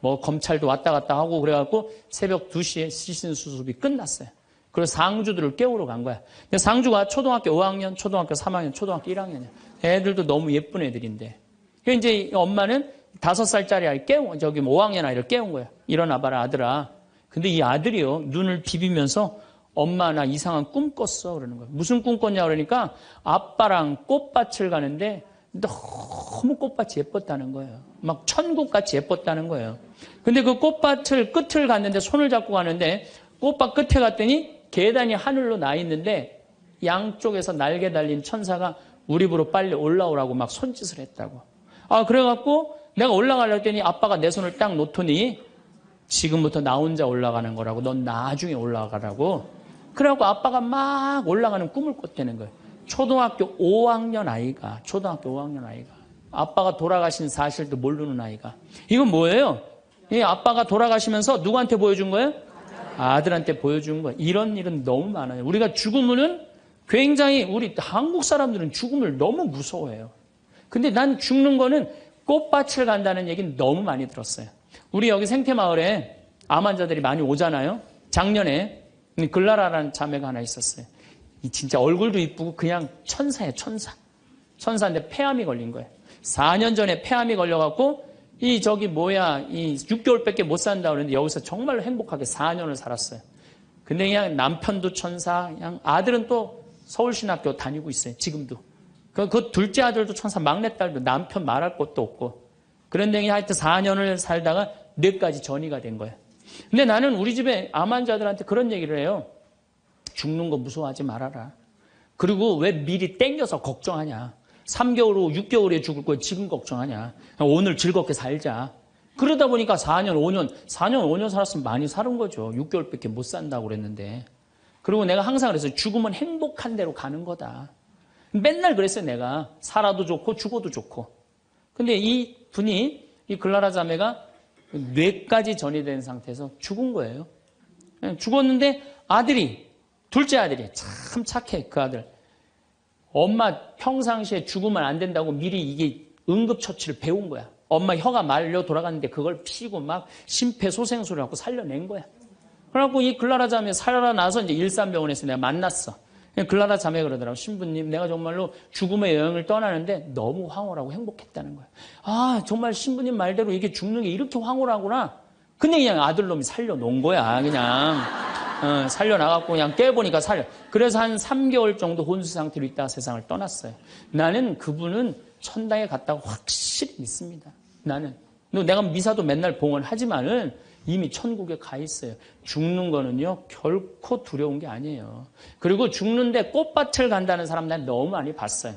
검찰도 왔다 갔다 하고 그래갖고 새벽 2시에 시신 수습이 끝났어요. 그래서 상주들을 깨우러 간 거야. 근데 상주가 초등학교 5학년, 초등학교 3학년, 초등학교 1학년이야. 애들도 너무 예쁜 애들인데. 그래서 이제 엄마는 5살짜리 아이 5학년 아이를 깨운 거야. 일어나봐라, 아들아. 근데 이 아들이요, 눈을 비비면서 엄마 나 이상한 꿈 꿨어. 그러는 거야. 무슨 꿈 꿨냐 그러니까 아빠랑 꽃밭을 가는데 너무 꽃밭이 예뻤다는 거예요. 막 천국같이 예뻤다는 거예요. 근데 그 꽃밭을 끝을 갔는데 손을 잡고 가는데 꽃밭 끝에 갔더니 계단이 하늘로 나 있는데 양쪽에서 날개 달린 천사가 우리 집으로 빨리 올라오라고 막 손짓을 했다고. 그래갖고 내가 올라가려고 했더니 아빠가 내 손을 딱 놓더니 지금부터 나 혼자 올라가는 거라고. 넌 나중에 올라가라고. 그래갖고 아빠가 막 올라가는 꿈을 꿨다는 거예요. 초등학교 5학년 아이가 아빠가 돌아가신 사실도 모르는 아이가. 이건 뭐예요? 이 아빠가 돌아가시면서 누구한테 보여준 거예요? 아들한테 보여준 거예요. 이런 일은 너무 많아요. 우리가 죽으면은 굉장히 우리 한국 사람들은 죽음을 너무 무서워해요. 근데 난 죽는 거는 꽃밭을 간다는 얘기는 너무 많이 들었어요. 우리 여기 생태마을에 암 환자들이 많이 오잖아요. 작년에 글라라라는 자매가 하나 있었어요. 진짜 얼굴도 이쁘고 그냥 천사예요, 천사. 천사인데 폐암이 걸린 거예요. 4년 전에 폐암이 걸려갖고 이 6개월밖에 못 산다 그러는데 여기서 정말로 행복하게 4년을 살았어요. 근데 그냥 남편도 천사, 그냥 아들은 또 서울신학교 다니고 있어요, 지금도. 그 둘째 아들도 천사, 막내딸도 남편 말할 것도 없고. 그런데 하여튼 4년을 살다가 뇌까지 전이가 된 거예요. 근데 나는 우리 집에 암 환자들한테 그런 얘기를 해요. 죽는 거 무서워하지 말아라. 그리고 왜 미리 땡겨서 걱정하냐. 3개월 후, 6개월 후에 죽을 거 지금 걱정하냐. 오늘 즐겁게 살자. 그러다 보니까 4년, 5년 살았으면 많이 사는 거죠. 6개월밖에 못 산다고 그랬는데. 그리고 내가 항상 그랬어요. 죽으면 행복한 대로 가는 거다. 맨날 그랬어요, 내가. 살아도 좋고 죽어도 좋고. 근데 이 글라라 자매가 뇌까지 전이 된 상태에서 죽은 거예요. 죽었는데 둘째 아들이 참 착해, 그 아들. 엄마 평상시에 죽으면 안 된다고 미리 이게 응급처치를 배운 거야. 엄마 혀가 말려 돌아갔는데 그걸 피고 막 심폐소생술을 하고 살려낸 거야. 그래갖고 이 글라라 자매 살아나서 이제 일산병원에서 내가 만났어. 글라라 자매 그러더라고. 신부님, 내가 정말로 죽음의 여행을 떠나는데 너무 황홀하고 행복했다는 거야. 정말 신부님 말대로 이게 죽는 게 이렇게 황홀하구나. 근데 그냥 아들놈이 살려놓은 거야, 그냥. 살려나갔고 그냥 깨보니까 그래서 한 3개월 정도 혼수 상태로 있다가 세상을 떠났어요. 나는 그분은 천당에 갔다고 확실히 믿습니다. 나는. 내가 미사도 맨날 봉헌하지만은 이미 천국에 가 있어요. 죽는 거는요, 결코 두려운 게 아니에요. 그리고 죽는데 꽃밭을 간다는 사람 난 너무 많이 봤어요.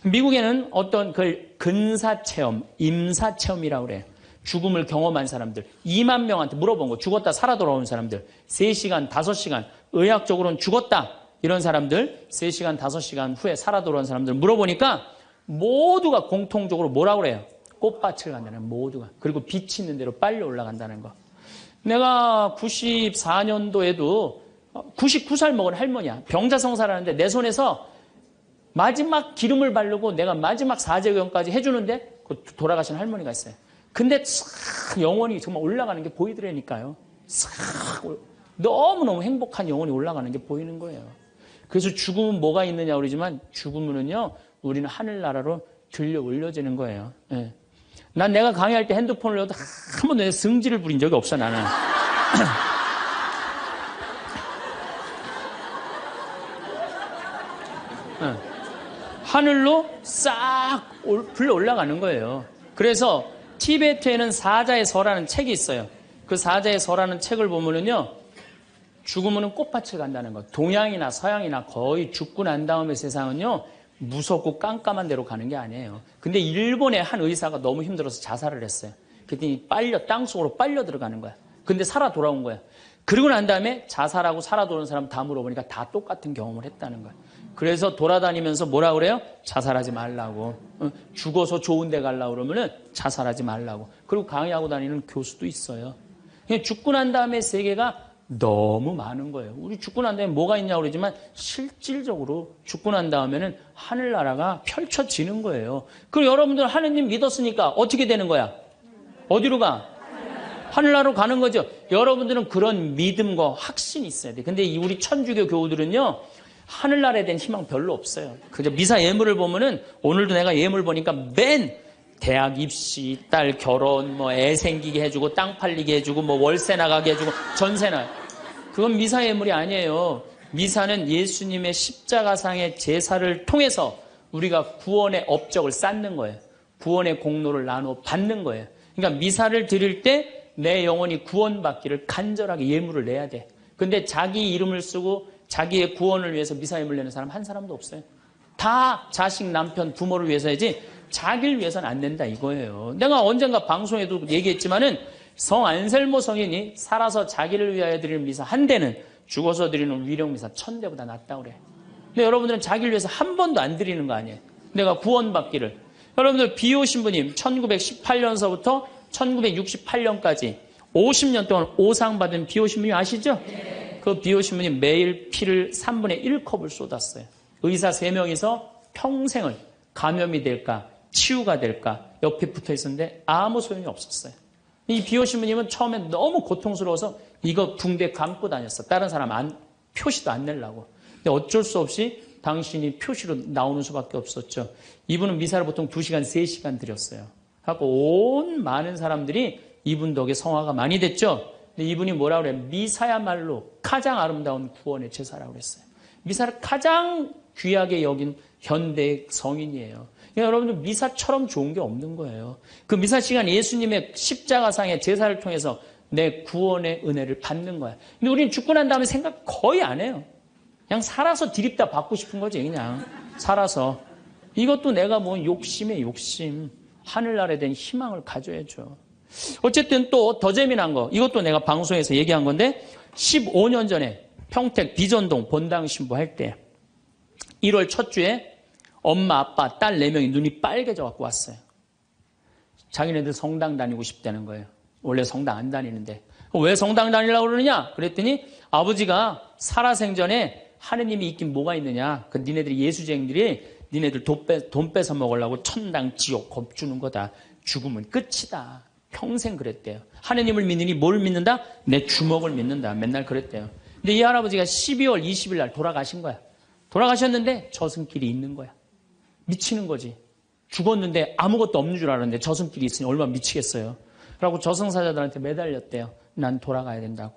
미국에는 어떤 그 근사체험, 임사체험이라고 그래요. 죽음을 경험한 사람들, 2만 명한테 물어본 거, 죽었다 살아 돌아온 사람들, 3시간, 5시간, 의학적으로는 죽었다. 이런 사람들, 3시간, 5시간 후에 살아 돌아온 사람들 물어보니까 모두가 공통적으로 뭐라고 그래요? 꽃밭을 간다는 모두가. 그리고 빛이 있는 대로 빨리 올라간다는 거. 내가 94년도에도 99살 먹은 할머니야. 병자성사를 하는데 내 손에서 마지막 기름을 바르고 내가 마지막 사제경까지 해주는데 돌아가신 할머니가 있어요. 근데 싹 영혼이 정말 올라가는 게 보이더라니까요. 싹 너무너무 행복한 영혼이 올라가는 게 보이는 거예요. 그래서 죽음은 뭐가 있느냐 그러지만 죽음은요 우리는 하늘나라로 들려 올려지는 거예요. 예. 난 내가 강의할 때 핸드폰을 넣어도 한 번도 내 승질을 부린 적이 없어 나는. 예. 하늘로 싹 불러 올라가는 거예요. 그래서 티베트에는 사자의 서라는 책이 있어요. 그 사자의 서라는 책을 보면은요, 죽으면 꽃밭을 간다는 거. 동양이나 서양이나 거의 죽고 난 다음에 세상은요, 무섭고 깜깜한 데로 가는 게 아니에요. 근데 일본의 한 의사가 너무 힘들어서 자살을 했어요. 그랬더니 땅속으로 빨려 들어가는 거야. 근데 살아 돌아온 거야. 그러고 난 다음에 자살하고 살아 돌아온 사람 다 물어보니까 다 똑같은 경험을 했다는 거야. 그래서 돌아다니면서 뭐라 그래요? 자살하지 말라고. 죽어서 좋은 데 가려고 그러면은 자살하지 말라고. 그리고 강의하고 다니는 교수도 있어요. 죽고 난 다음에 세계가 너무 많은 거예요. 우리 죽고 난 다음에 뭐가 있냐고 그러지만 실질적으로 죽고 난 다음에는 하늘나라가 펼쳐지는 거예요. 그리고 여러분들 하느님 믿었으니까 어떻게 되는 거야? 어디로 가? 하늘나라로 가는 거죠. 여러분들은 그런 믿음과 확신이 있어야 돼. 근데 우리 천주교 교우들은요, 하늘나라에 대한 희망 별로 없어요. 그저 미사 예물을 보면은 오늘도 내가 예물 보니까 맨 대학 입시, 딸 결혼, 뭐 애 생기게 해주고 땅 팔리게 해주고 뭐 월세 나가게 해주고 전세나 그건 미사 예물이 아니에요. 미사는 예수님의 십자가상의 제사를 통해서 우리가 구원의 업적을 쌓는 거예요. 구원의 공로를 나누어 받는 거예요. 그러니까 미사를 드릴 때 내 영혼이 구원받기를 간절하게 예물을 내야 돼. 근데 자기 이름을 쓰고 자기의 구원을 위해서 미사 예물 내는 사람 한 사람도 없어요. 다 자식, 남편, 부모를 위해서야지 자기를 위해서는 안 된다 이거예요. 내가 언젠가 방송에도 얘기했지만은 성 안셀모 성인이 살아서 자기를 위하여 드리는 미사 한 대는 죽어서 드리는 위령 미사 1000대보다 낫다고 그래. 근데 여러분들은 자기를 위해서 한 번도 안 드리는 거 아니에요. 내가 구원받기를. 여러분들 비오 신부님 1918년서부터 1968년까지 50년 동안 오상 받은 비오 신부님 아시죠? 그 비오 신부님 매일 피를 3분의 1컵을 쏟았어요. 의사 3명이서 평생을 감염이 될까 치유가 될까 옆에 붙어 있었는데 아무 소용이 없었어요. 이 비오 신부님은 처음에 너무 고통스러워서 이거 붕대 감고 다녔어. 다른 사람 표시도 안 내려고. 근데 어쩔 수 없이 당신이 표시로 나오는 수밖에 없었죠. 이분은 미사를 보통 2시간, 3시간 드렸어요. 하고 온 많은 사람들이 이분 덕에 성화가 많이 됐죠. 근데 이분이 뭐라고 그래요? 미사야말로 가장 아름다운 구원의 제사라고 그랬어요. 미사를 가장 귀하게 여긴 현대 성인이에요. 그러니까 여러분들 미사처럼 좋은 게 없는 거예요. 그 미사 시간 예수님의 십자가상의 제사를 통해서 내 구원의 은혜를 받는 거야. 근데 우리는 죽고 난 다음에 생각 거의 안 해요. 그냥 살아서 디립다 받고 싶은 거지. 그냥 살아서. 이것도 내가 뭐 욕심에 욕심. 하늘나라에 대한 희망을 가져야죠. 어쨌든 또 더 재미난 거. 이것도 내가 방송에서 얘기한 건데 15년 전에 평택 비전동 본당 신부할 때 1월 첫 주에 엄마, 아빠, 딸 4명이 눈이 빨개져 갖고 왔어요. 자기네들 성당 다니고 싶다는 거예요. 원래 성당 안 다니는데. 왜 성당 다니려고 그러느냐? 그랬더니 아버지가 살아생전에 하느님이 있긴 뭐가 있느냐? 그 니네들이 예수쟁이들이 니네들 돈 뺏어 먹으려고 천당, 지옥 겁주는 거다. 죽으면 끝이다. 평생 그랬대요. 하느님을 믿느니 뭘 믿는다? 내 주먹을 믿는다. 맨날 그랬대요. 근데 이 할아버지가 12월 20일 날 돌아가신 거야. 돌아가셨는데 저승길이 있는 거야. 미치는 거지. 죽었는데 아무것도 없는 줄 알았는데 저승길이 있으니 얼마나 미치겠어요. 그러고 저승사자들한테 매달렸대요. 난 돌아가야 된다고.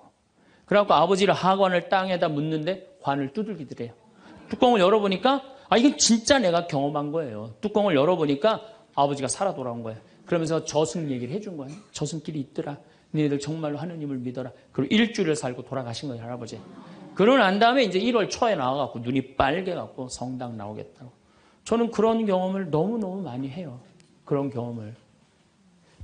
그래갖고 아버지를 하관을 땅에다 묻는데 관을 두들기더래요. 뚜껑을 열어보니까 이건 진짜 내가 경험한 거예요. 뚜껑을 열어보니까 아버지가 살아 돌아온 거예요. 그러면서 저승 얘기를 해준 거예요. 저승길이 있더라. 너희들 정말로 하느님을 믿어라. 그리고 일주일을 살고 돌아가신 거예요, 할아버지. 그러고 난 다음에 이제 1월 초에 나와갖고 눈이 빨개갖고 성당 나오겠다고. 저는 그런 경험을 너무너무 많이 해요. 그런 경험을.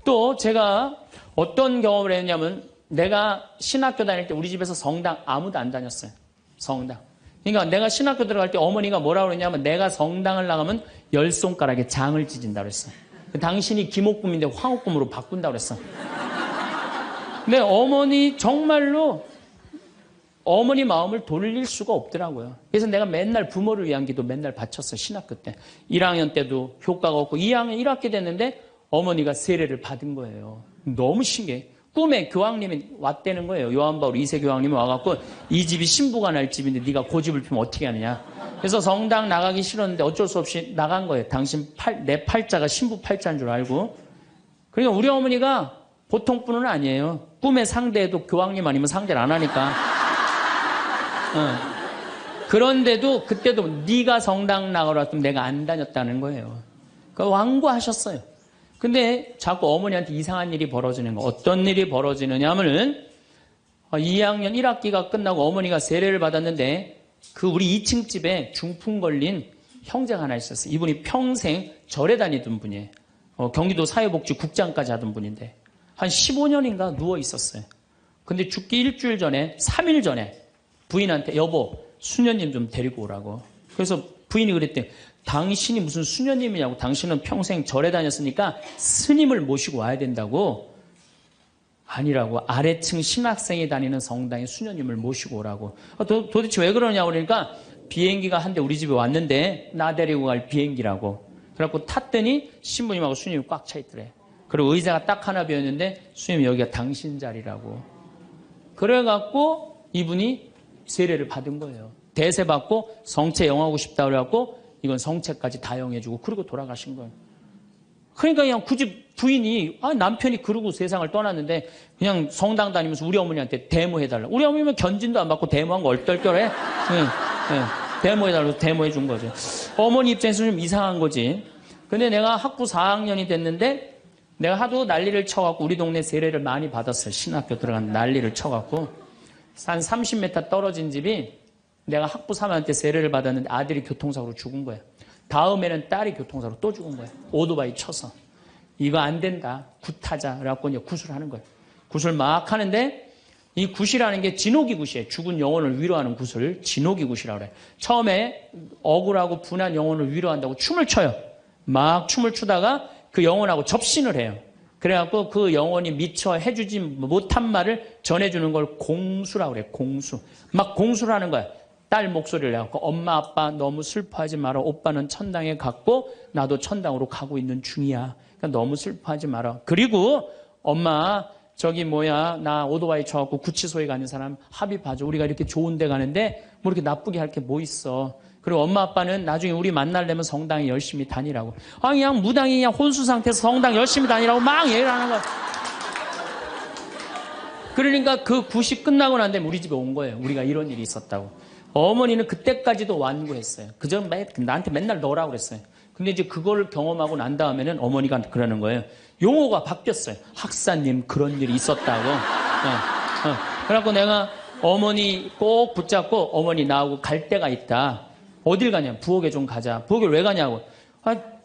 또 제가 어떤 경험을 했냐면 내가 신학교 다닐 때 우리 집에서 성당 아무도 안 다녔어요. 성당. 그러니까 내가 신학교 들어갈 때 어머니가 뭐라고 그랬냐면 내가 성당을 나가면 10손가락에 장을 찢은다고 그랬어. 당신이 김옥금인데 황옥금으로 바꾼다고 그랬어. 근데 어머니 정말로 어머니 마음을 돌릴 수가 없더라고요. 그래서 내가 맨날 부모를 위한 기도 맨날 바쳤어요. 신학교 때. 1학년 때도 효과가 없고 2학년 1학기 됐는데 어머니가 세례를 받은 거예요. 너무 신기해. 꿈에 교황님이 왔다는 거예요. 요한바울 2세 교황님이 와갖고 이 집이 신부가 날 집인데 네가 고집을 피우면 어떻게 하느냐. 그래서 성당 나가기 싫었는데 어쩔 수 없이 나간 거예요. 내 팔자가 신부 팔자인 줄 알고. 그러니까 우리 어머니가 보통 분은 아니에요. 꿈에 상대해도 교황님 아니면 상대를 안 하니까. 그런데도 그때도 네가 성당 나가라 했으면 내가 안 다녔다는 거예요. 그러니까 완고하셨어요. 근데 자꾸 어머니한테 이상한 일이 벌어지는 거. 어떤 일이 벌어지느냐 하면은 2학년 1학기가 끝나고 어머니가 세례를 받았는데 그 우리 2층 집에 중풍 걸린 형제가 하나 있었어요. 이분이 평생 절에 다니던 분이에요. 경기도 사회복지국장까지 하던 분인데 한 15년인가 누워 있었어요. 근데 죽기 일주일 전에 3일 전에 부인한테 여보 수녀님 좀 데리고 오라고. 그래서 부인이 그랬대요. 당신이 무슨 수녀님이냐고. 당신은 평생 절에 다녔으니까 스님을 모시고 와야 된다고. 아니라고. 아래층 신학생이 다니는 성당에 수녀님을 모시고 오라고. 도대체 왜 그러냐고 그러니까 비행기가 한 대 우리 집에 왔는데 나 데리고 갈 비행기라고. 그래갖고 탔더니 신부님하고 수녀님이 꽉 차 있더래. 그리고 의자가 딱 하나 비었는데 수녀님 여기가 당신 자리라고. 그래갖고 이분이 세례를 받은 거예요. 대세 받고 성체 영하고 싶다 그래갖고 이건 성체까지 다 영해주고 그리고 돌아가신 거예요. 그러니까 그냥 굳이 부인이 남편이 그러고 세상을 떠났는데 그냥 성당 다니면서 우리 어머니한테 데모해달라. 우리 어머니는 견진도 안 받고 데모한 거 얼떨결해. 데모해달라고 데모해준 거죠. 어머니 입장에서 좀 이상한 거지. 근데 내가 학부 4학년이 됐는데 내가 하도 난리를 쳐갖고 우리 동네 세례를 많이 받았어요. 신학교 들어간 난리를 쳐갖고 한 30m 떨어진 집이 내가 학부 3학년 때 세례를 받았는데 아들이 교통사고로 죽은 거야. 다음에는 딸이 교통사고로 또 죽은 거야. 오토바이 쳐서. 이거 안 된다. 굿하자. 그래갖고 이제 굿을 하는 거야. 굿을 막 하는데 이 굿이라는 게 진호기 굿이에요. 죽은 영혼을 위로하는 굿을 진호기 굿이라고 그래. 처음에 억울하고 분한 영혼을 위로한다고 춤을 춰요. 막 춤을 추다가 그 영혼하고 접신을 해요. 그래갖고 그 영혼이 미처 해주지 못한 말을 전해주는 걸 공수라고 그래. 공수. 막 공수를 하는 거야. 딸 목소리를 내갖고 엄마 아빠 너무 슬퍼하지 마라. 오빠는 천당에 갔고 나도 천당으로 가고 있는 중이야. 그러니까 너무 슬퍼하지 마라. 그리고 엄마 나 오토바이 쳐갖고 구치소에 가는 사람 합의 봐줘. 우리가 이렇게 좋은 데 가는데 뭐 이렇게 나쁘게 할 게 뭐 있어. 그리고 엄마 아빠는 나중에 우리 만나려면 성당에 열심히 다니라고. 그냥 무당이 그냥 혼수 상태에서 성당 열심히 다니라고 막 얘기를 하는 거야. 그러니까 그 굿이 끝나고 난 다음에 우리 집에 온 거예요. 우리가 이런 일이 있었다고. 어머니는 그때까지도 완고했어요. 그저 나한테 맨날 넣으라고 그랬어요. 근데 이제 그걸 경험하고 난 다음에는 어머니가 그러는 거예요. 용어가 바뀌었어요. 학사님 그런 일이 있었다고. 그래갖고 내가 어머니 꼭 붙잡고 어머니 나하고 갈 데가 있다. 어딜 가냐? 부엌에 좀 가자. 부엌에 왜 가냐고.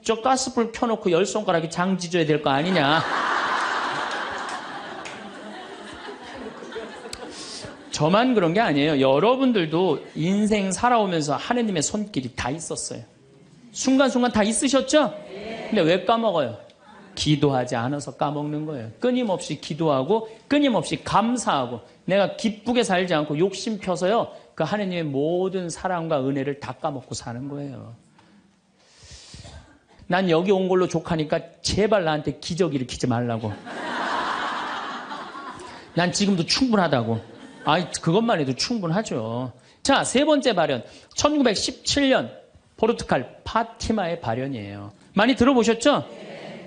저 가스불 켜놓고 10손가락이 장 지져야 될 거 아니냐. 저만 그런 게 아니에요. 여러분들도 인생 살아오면서 하느님의 손길이 다 있었어요. 순간순간 다 있으셨죠? 근데 왜 까먹어요? 기도하지 않아서 까먹는 거예요. 끊임없이 기도하고 끊임없이 감사하고 내가 기쁘게 살지 않고 욕심 펴서요. 그 하느님의 모든 사랑과 은혜를 다 까먹고 사는 거예요. 난 여기 온 걸로 족하니까 제발 나한테 기적 일으키지 말라고. 난 지금도 충분하다고. 그것만 해도 충분하죠. 자, 세 번째 발현. 1917년 포르투갈 파티마의 발현이에요. 많이 들어보셨죠?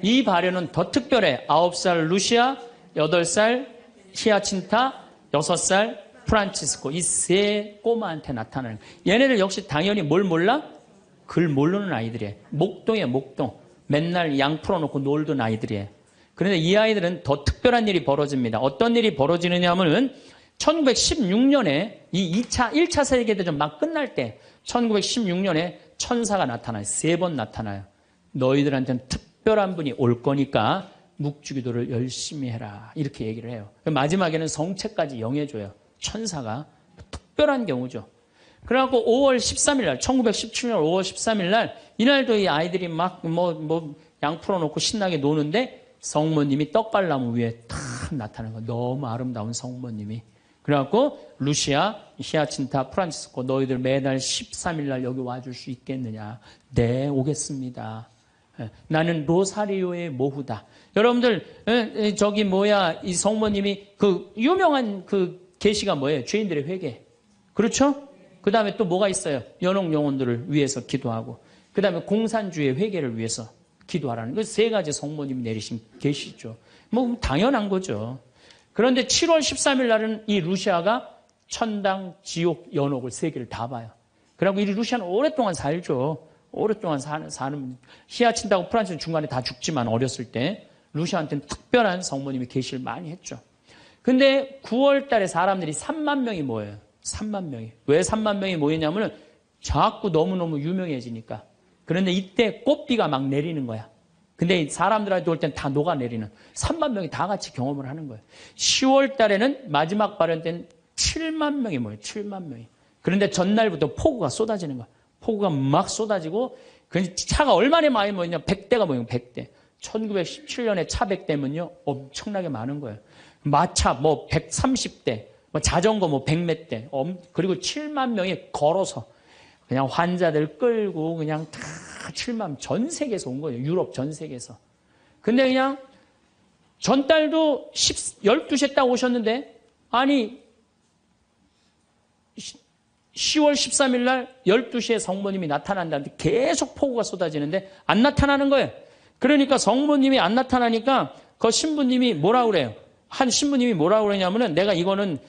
이 발현은 더 특별해. 9살 루시아, 8살 히아친타, 6살 프란치스코. 이 세 꼬마한테 나타나는 거예요. 얘네들 역시 당연히 뭘 몰라? 글 모르는 아이들이에요. 목동이에요, 목동. 맨날 양 풀어놓고 놀던 아이들이에요. 그런데 이 아이들은 더 특별한 일이 벌어집니다. 어떤 일이 벌어지느냐 하면은 1916년에 이 1차 세계대전 막 끝날 때 1916년에 천사가 나타나요. 3번 나타나요. 너희들한테는 특별한 분이 올 거니까 묵주기도를 열심히 해라. 이렇게 얘기를 해요. 마지막에는 성체까지 영해줘요. 천사가. 특별한 경우죠. 그래갖고 5월 13일 날, 1917년 5월 13일 날, 이날도 이 아이들이 막 양 풀어놓고 신나게 노는데 성모님이 떡갈나무 위에 탁 나타나는 거예요. 너무 아름다운 성모님이. 그래갖고 루시아, 히아친타, 프란치스코 너희들 매달 13일 날 여기 와줄 수 있겠느냐. 네, 오겠습니다. 나는 로사리오의 모후다. 여러분들 이 성모님이 그 유명한 그 계시가 뭐예요? 죄인들의 회개. 그렇죠? 그 다음에 또 뭐가 있어요? 연옥 영혼들을 위해서 기도하고 그 다음에 공산주의 회개를 위해서 기도하라는 그 3가지 성모님이 내리신 계시죠. 뭐 당연한 거죠. 그런데 7월 13일 날은 이 루시아가 천당, 지옥, 연옥을 3개를 다 봐요. 그리고 이 루시아는 오랫동안 살죠. 오랫동안 사는 히아친다고 프란치는 중간에 다 죽지만 어렸을 때 루시아한테는 특별한 성모님이 계시를 많이 했죠. 근데 9월 달에 사람들이 3만 명이 모여요. 3만 명이. 왜 3만 명이 모이냐면은 자꾸 너무너무 유명해지니까. 그런데 이때 꽃비가 막 내리는 거야. 근데 사람들한테 올 땐 다 녹아내리는 3만 명이 다 같이 경험을 하는 거예요. 10월 달에는 마지막 발언 때는 7만 명이 모여요. 7만 명이. 그런데 전날부터 폭우가 쏟아지는 거야. 폭우가 막 쏟아지고 차가 얼마나 많이 모이냐 100대가 모이는 100대. 1917년에 차 100대면요 엄청나게 많은 거예요. 마차 130대, 자전거 100몇 대, 그리고 7만 명이 걸어서 그냥 환자들 끌고 그냥 다 7만 전 세계에서 온 거예요. 유럽 전 세계에서. 근데 그냥 전달도 12시에 딱 오셨는데 아니 10월 13일 날 12시에 성모님이 나타난다는데 계속 폭우가 쏟아지는데 안 나타나는 거예요. 그러니까 성모님이 안 나타나니까 그 신부님이 뭐라고 그래요? 한 신부님이 뭐라고 그러냐면은 내가 이거는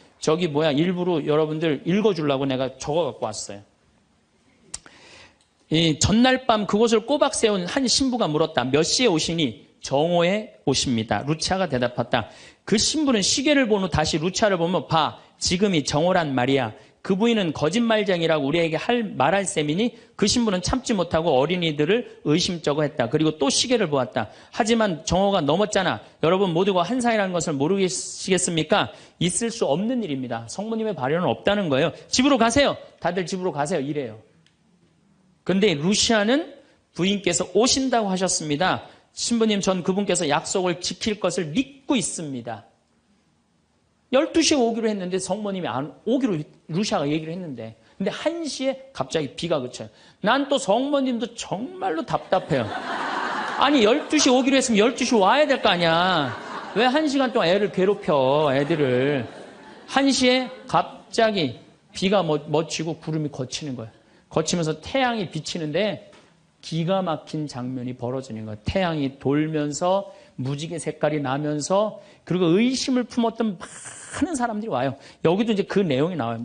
일부러 여러분들 읽어주려고 내가 적어 갖고 왔어요. 이 전날 밤 그곳을 꼬박 세운 한 신부가 물었다. 몇 시에 오시니? 정오에 오십니다. 루치아가 대답했다. 그 신부는 시계를 본 후 다시 루치아를 보면 봐. 지금이 정오란 말이야. 그 부인은 거짓말쟁이라고 우리에게 말할 셈이니 그 신부는 참지 못하고 어린이들을 의심쩍어 했다. 그리고 또 시계를 보았다. 하지만 정오가 넘었잖아. 여러분 모두가 환상이라는 것을 모르시겠습니까? 있을 수 없는 일입니다. 성모님의 발현은 없다는 거예요. 집으로 가세요. 다들 집으로 가세요. 이래요. 근데 루시아는 부인께서 오신다고 하셨습니다. 신부님 전 그분께서 약속을 지킬 것을 믿고 있습니다. 12시에 오기로 했는데 성모님이 안 오기로 루시아가 얘기를 했는데 근데 1시에 갑자기 비가 그쳐요. 난 또 성모님도 정말로 답답해요. 아니 12시 오기로 했으면 12시 와야 될 거 아니야. 왜 1시간 동안 애를 괴롭혀 애들을. 1시에 갑자기 비가 맺히고 구름이 걷히는 거예요. 거치면서 태양이 비치는데 기가 막힌 장면이 벌어지는 거예요. 태양이 돌면서 무지개 색깔이 나면서 그리고 의심을 품었던 많은 사람들이 와요. 여기도 이제 그 내용이 나와요.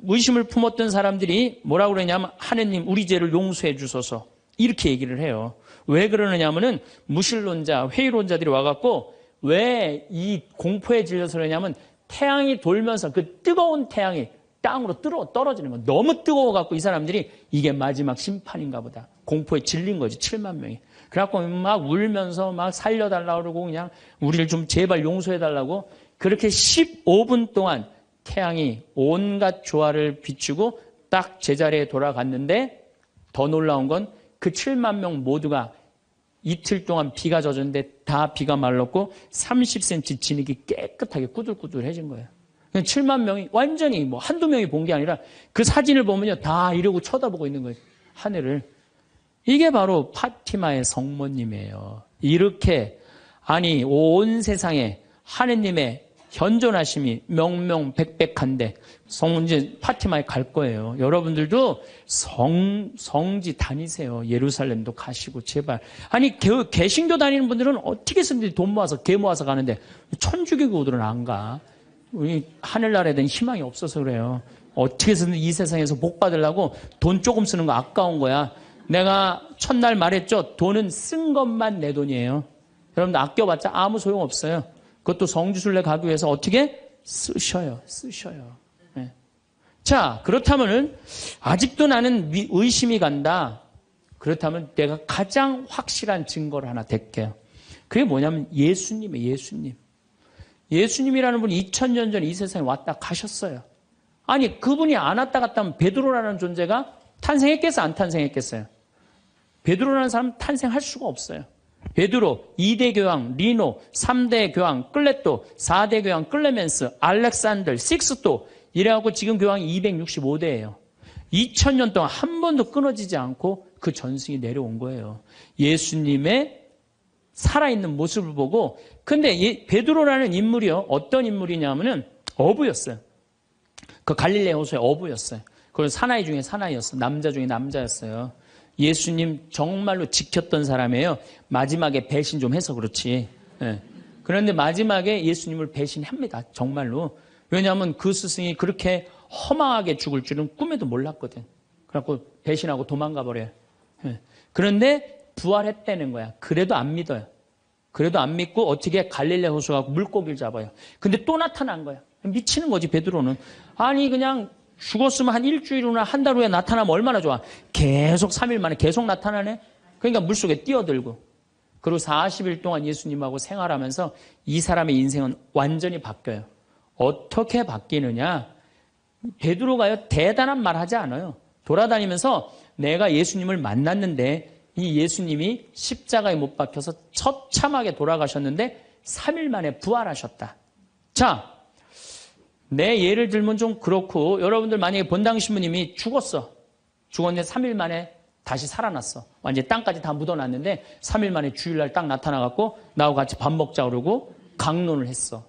의심을 품었던 사람들이 뭐라고 그러냐면 하느님 우리 죄를 용서해 주소서 이렇게 얘기를 해요. 왜 그러느냐면은 무신론자, 회의론자들이 와갖고 왜 이 공포에 질려서 그러냐면 태양이 돌면서 그 뜨거운 태양이 땅으로 떨어지는 거. 너무 뜨거워갖고 이 사람들이 이게 마지막 심판인가 보다. 공포에 질린 거지. 7만 명이. 그래갖고 막 울면서 막 살려달라고 그러고 그냥 우리를 좀 제발 용서해달라고 그렇게 15분 동안 태양이 온갖 조화를 비추고 딱 제자리에 돌아갔는데 더 놀라운 건 그 7만 명 모두가 이틀 동안 비가 젖었는데 다 비가 말랐고 30cm 진흙이 깨끗하게 꾸들꾸들해진 거예요. 7만 명이 완전히 한두 명이 본 게 아니라 그 사진을 보면요. 다 이러고 쳐다보고 있는 거예요. 하늘을. 이게 바로 파티마의 성모님이에요. 이렇게 온 세상에 하느님의 현존하심이 명명백백한데 이제 파티마에 갈 거예요. 여러분들도 성지 다니세요. 예루살렘도 가시고 제발. 아니 개신교 다니는 분들은 어떻게 해서든지 돈 모아서 개 모아서 가는데 천주교들은 안 가. 우리 하늘나라에 대한 희망이 없어서 그래요. 어떻게 해서든 이 세상에서 복 받으려고 돈 조금 쓰는 거 아까운 거야. 내가 첫날 말했죠. 돈은 쓴 것만 내 돈이에요. 여러분들 아껴봤자 아무 소용없어요. 그것도 성지순례 가기 위해서 어떻게? 쓰셔요. 네. 자, 그렇다면은 아직도 나는 의심이 간다. 그렇다면 내가 가장 확실한 증거를 하나 댈게요. 그게 뭐냐면 예수님이에요. 예수님. 예수님이라는 분이 2000년 전에 이 세상에 왔다 가셨어요. 아니, 그분이 안 왔다 갔다 하면 베드로라는 존재가 탄생했겠어요? 안 탄생했겠어요? 베드로라는 사람은 탄생할 수가 없어요. 베드로, 2대 교황, 리노, 3대 교황, 클레토, 4대 교황, 클레멘스, 알렉산더, 식스토 이래갖고 지금 교황이 265대예요. 2000년 동안 한 번도 끊어지지 않고 그 전승이 내려온 거예요. 예수님의 살아있는 모습을 보고. 근데 베드로라는 인물이요. 어떤 인물이냐면은 어부였어요. 그 갈릴레 호수의 어부였어요. 그건 사나이 중에 사나이였어요. 남자 중에 남자였어요. 예수님 정말로 지켰던 사람이에요. 마지막에 배신 좀 해서 그렇지. 네. 그런데 마지막에 예수님을 배신합니다. 정말로. 왜냐하면 그 스승이 그렇게 허망하게 죽을 줄은 꿈에도 몰랐거든. 그래갖고 배신하고 도망가 버려요. 네. 그런데 부활했다는 거야. 그래도 안 믿어요. 그래도 안 믿고 어떻게 갈릴레 호수 가고 물고기를 잡아요. 근데 또 나타난 거야. 미치는 거지, 베드로는. 아니, 그냥 죽었으면 한 일주일 후나 한 달 후에 나타나면 얼마나 좋아. 계속 3일 만에 계속 나타나네. 그러니까 물속에 뛰어들고. 그리고 40일 동안 예수님하고 생활하면서 이 사람의 인생은 완전히 바뀌어요. 어떻게 바뀌느냐. 베드로가요, 대단한 말 하지 않아요. 돌아다니면서 내가 예수님을 만났는데 이 예수님이 십자가에 못 박혀서 처참하게 돌아가셨는데 3일 만에 부활하셨다. 자, 내 예를 들면 좀 그렇고, 여러분들 만약에 본당 신부님이 죽었는데 3일 만에 다시 살아났어. 완전히 땅까지 다 묻어놨는데 3일 만에 주일날 딱 나타나갖고 나하고 같이 밥 먹자 그러고 강론을 했어.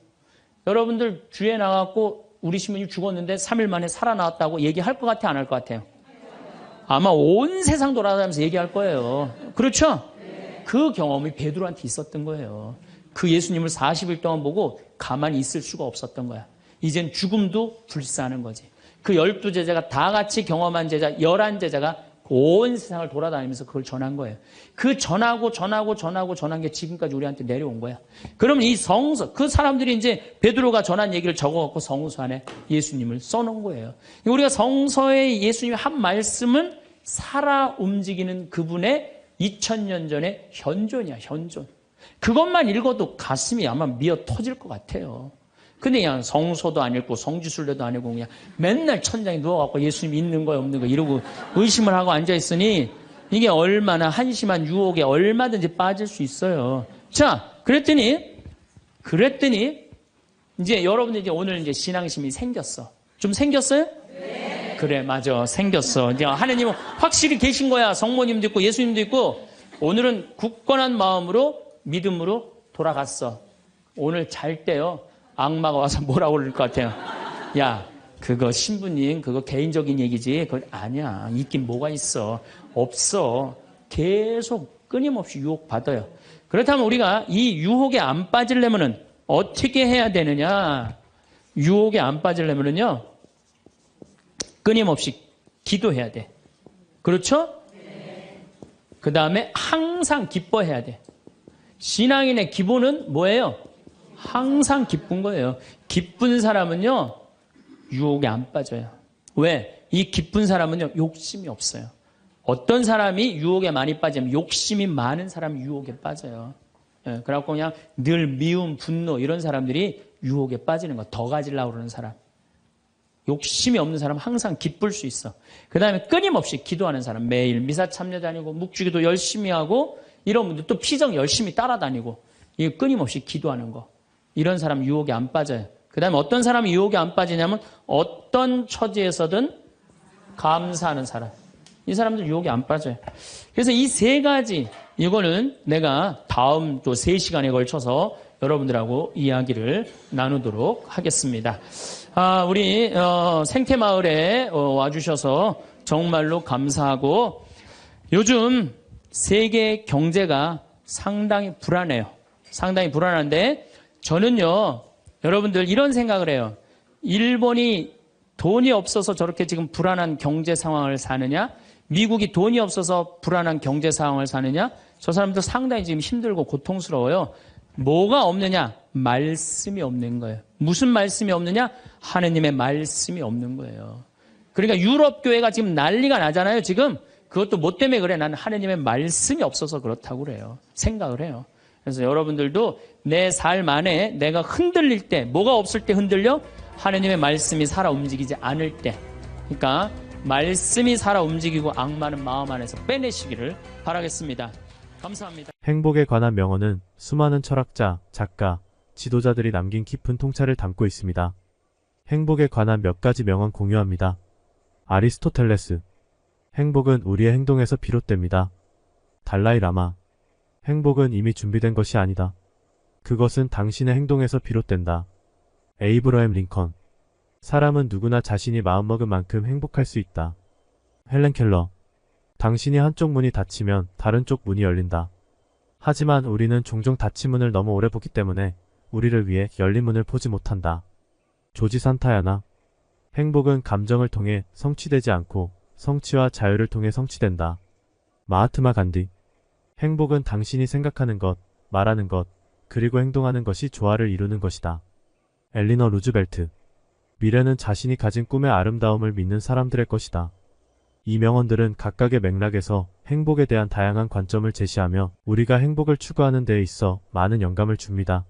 여러분들 주에 나가고 우리 신부님 죽었는데 3일 만에 살아나왔다고 얘기할 것 같아요? 안 할 것 같아요? 아마 온 세상 돌아다니면서 얘기할 거예요. 그렇죠? 그 경험이 베드로한테 있었던 거예요. 그 예수님을 40일 동안 보고 가만히 있을 수가 없었던 거야. 이젠 죽음도 불사하는 거지. 그 12제자가 다 같이 경험한 제자, 11제자가 온 세상을 돌아다니면서 그걸 전한 거예요. 그 전한 게 지금까지 우리한테 내려온 거야. 그러면 이 성서, 그 사람들이 이제 베드로가 전한 얘기를 적어갖고 성서 안에 예수님을 써놓은 거예요. 우리가 성서에 예수님이 한 말씀은 살아 움직이는 그분의 2000년 전의 현존이야, 현존. 그것만 읽어도 가슴이 아마 미어 터질 것 같아요. 근데 그냥 성서도 안 읽고 성지순례도 안 읽고 그냥 맨날 천장에 누워갖고 예수님 있는 거야 없는 거 이러고 의심을 하고 앉아있으니 이게 얼마나 한심한 유혹에 얼마든지 빠질 수 있어요. 자, 그랬더니 이제 여러분들 이제 오늘 이제 신앙심이 생겼어. 좀 생겼어요? 네. 그래, 맞아. 생겼어. 이제 하나님은 확실히 계신 거야. 성모님도 있고 예수님도 있고. 오늘은 굳건한 마음으로 믿음으로 돌아갔어. 오늘 잘 때요. 악마가 와서 뭐라고 그럴 것 같아요. 야, 그거 신부님 그거 개인적인 얘기지. 그거 아니야. 있긴 뭐가 있어. 없어. 계속 끊임없이 유혹받아요. 그렇다면 우리가 이 유혹에 안 빠지려면은 어떻게 해야 되느냐. 유혹에 안 빠지려면은요. 끊임없이 기도해야 돼. 그렇죠? 그 다음에 항상 기뻐해야 돼. 신앙인의 기본은 뭐예요? 항상 기쁜 거예요. 기쁜 사람은요, 유혹에 안 빠져요. 왜? 이 기쁜 사람은요, 욕심이 없어요. 어떤 사람이 유혹에 많이 빠지면 욕심이 많은 사람이 유혹에 빠져요. 예, 그래갖고 그냥 늘 미움, 분노 이런 사람들이 유혹에 빠지는 거. 더 가지려고 그러는 사람. 욕심이 없는 사람은 항상 기쁠 수 있어. 그 다음에 끊임없이 기도하는 사람. 매일 미사 참여 다니고 묵주기도 열심히 하고 이런 분들 또 피정 열심히 따라다니고 이게 끊임없이 기도하는 거. 이런 사람 유혹에 안 빠져요. 그 다음에 어떤 사람이 유혹에 안 빠지냐면 어떤 처지에서든 감사하는 사람. 이 사람들 유혹에 안 빠져요. 그래서 이 세 가지 이거는 내가 다음 또 3시간에 걸쳐서 여러분들하고 이야기를 나누도록 하겠습니다. 우리 생태마을에 와주셔서 정말로 감사하고 요즘 세계 경제가 상당히 불안해요. 상당히 불안한데 저는요, 여러분들 이런 생각을 해요. 일본이 돈이 없어서 저렇게 지금 불안한 경제 상황을 사느냐? 미국이 돈이 없어서 불안한 경제 상황을 사느냐? 저 사람들 상당히 지금 힘들고 고통스러워요. 뭐가 없느냐? 말씀이 없는 거예요. 무슨 말씀이 없느냐? 하느님의 말씀이 없는 거예요. 그러니까 유럽 교회가 지금 난리가 나잖아요. 지금 그것도 뭐 때문에 그래? 나는 하느님의 말씀이 없어서 그렇다고 그래요. 생각을 해요. 그래서 여러분들도 내 삶 안에 내가 흔들릴 때, 뭐가 없을 때 흔들려? 하느님의 말씀이 살아 움직이지 않을 때. 그러니까 말씀이 살아 움직이고 악마는 마음 안에서 빼내시기를 바라겠습니다. 감사합니다. 행복에 관한 명언은 수많은 철학자, 작가, 지도자들이 남긴 깊은 통찰을 담고 있습니다. 행복에 관한 몇 가지 명언 공유합니다. 아리스토텔레스. 행복은 우리의 행동에서 비롯됩니다. 달라이 라마. 행복은 이미 준비된 것이 아니다. 그것은 당신의 행동에서 비롯된다. 에이브러햄 링컨. 사람은 누구나 자신이 마음먹은 만큼 행복할 수 있다. 헬렌 켈러. 당신이 한쪽 문이 닫히면 다른 쪽 문이 열린다. 하지만 우리는 종종 닫힌 문을 너무 오래 보기 때문에 우리를 위해 열린 문을 보지 못한다. 조지 산타야나. 행복은 감정을 통해 성취되지 않고 성취와 자유를 통해 성취된다. 마하트마 간디. 행복은 당신이 생각하는 것, 말하는 것, 그리고 행동하는 것이 조화를 이루는 것이다. 엘리너 루즈벨트. 미래는 자신이 가진 꿈의 아름다움을 믿는 사람들의 것이다. 이 명언들은 각각의 맥락에서 행복에 대한 다양한 관점을 제시하며 우리가 행복을 추구하는 데에 있어 많은 영감을 줍니다.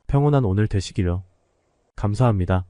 평온한 오늘 되시기를. 감사합니다.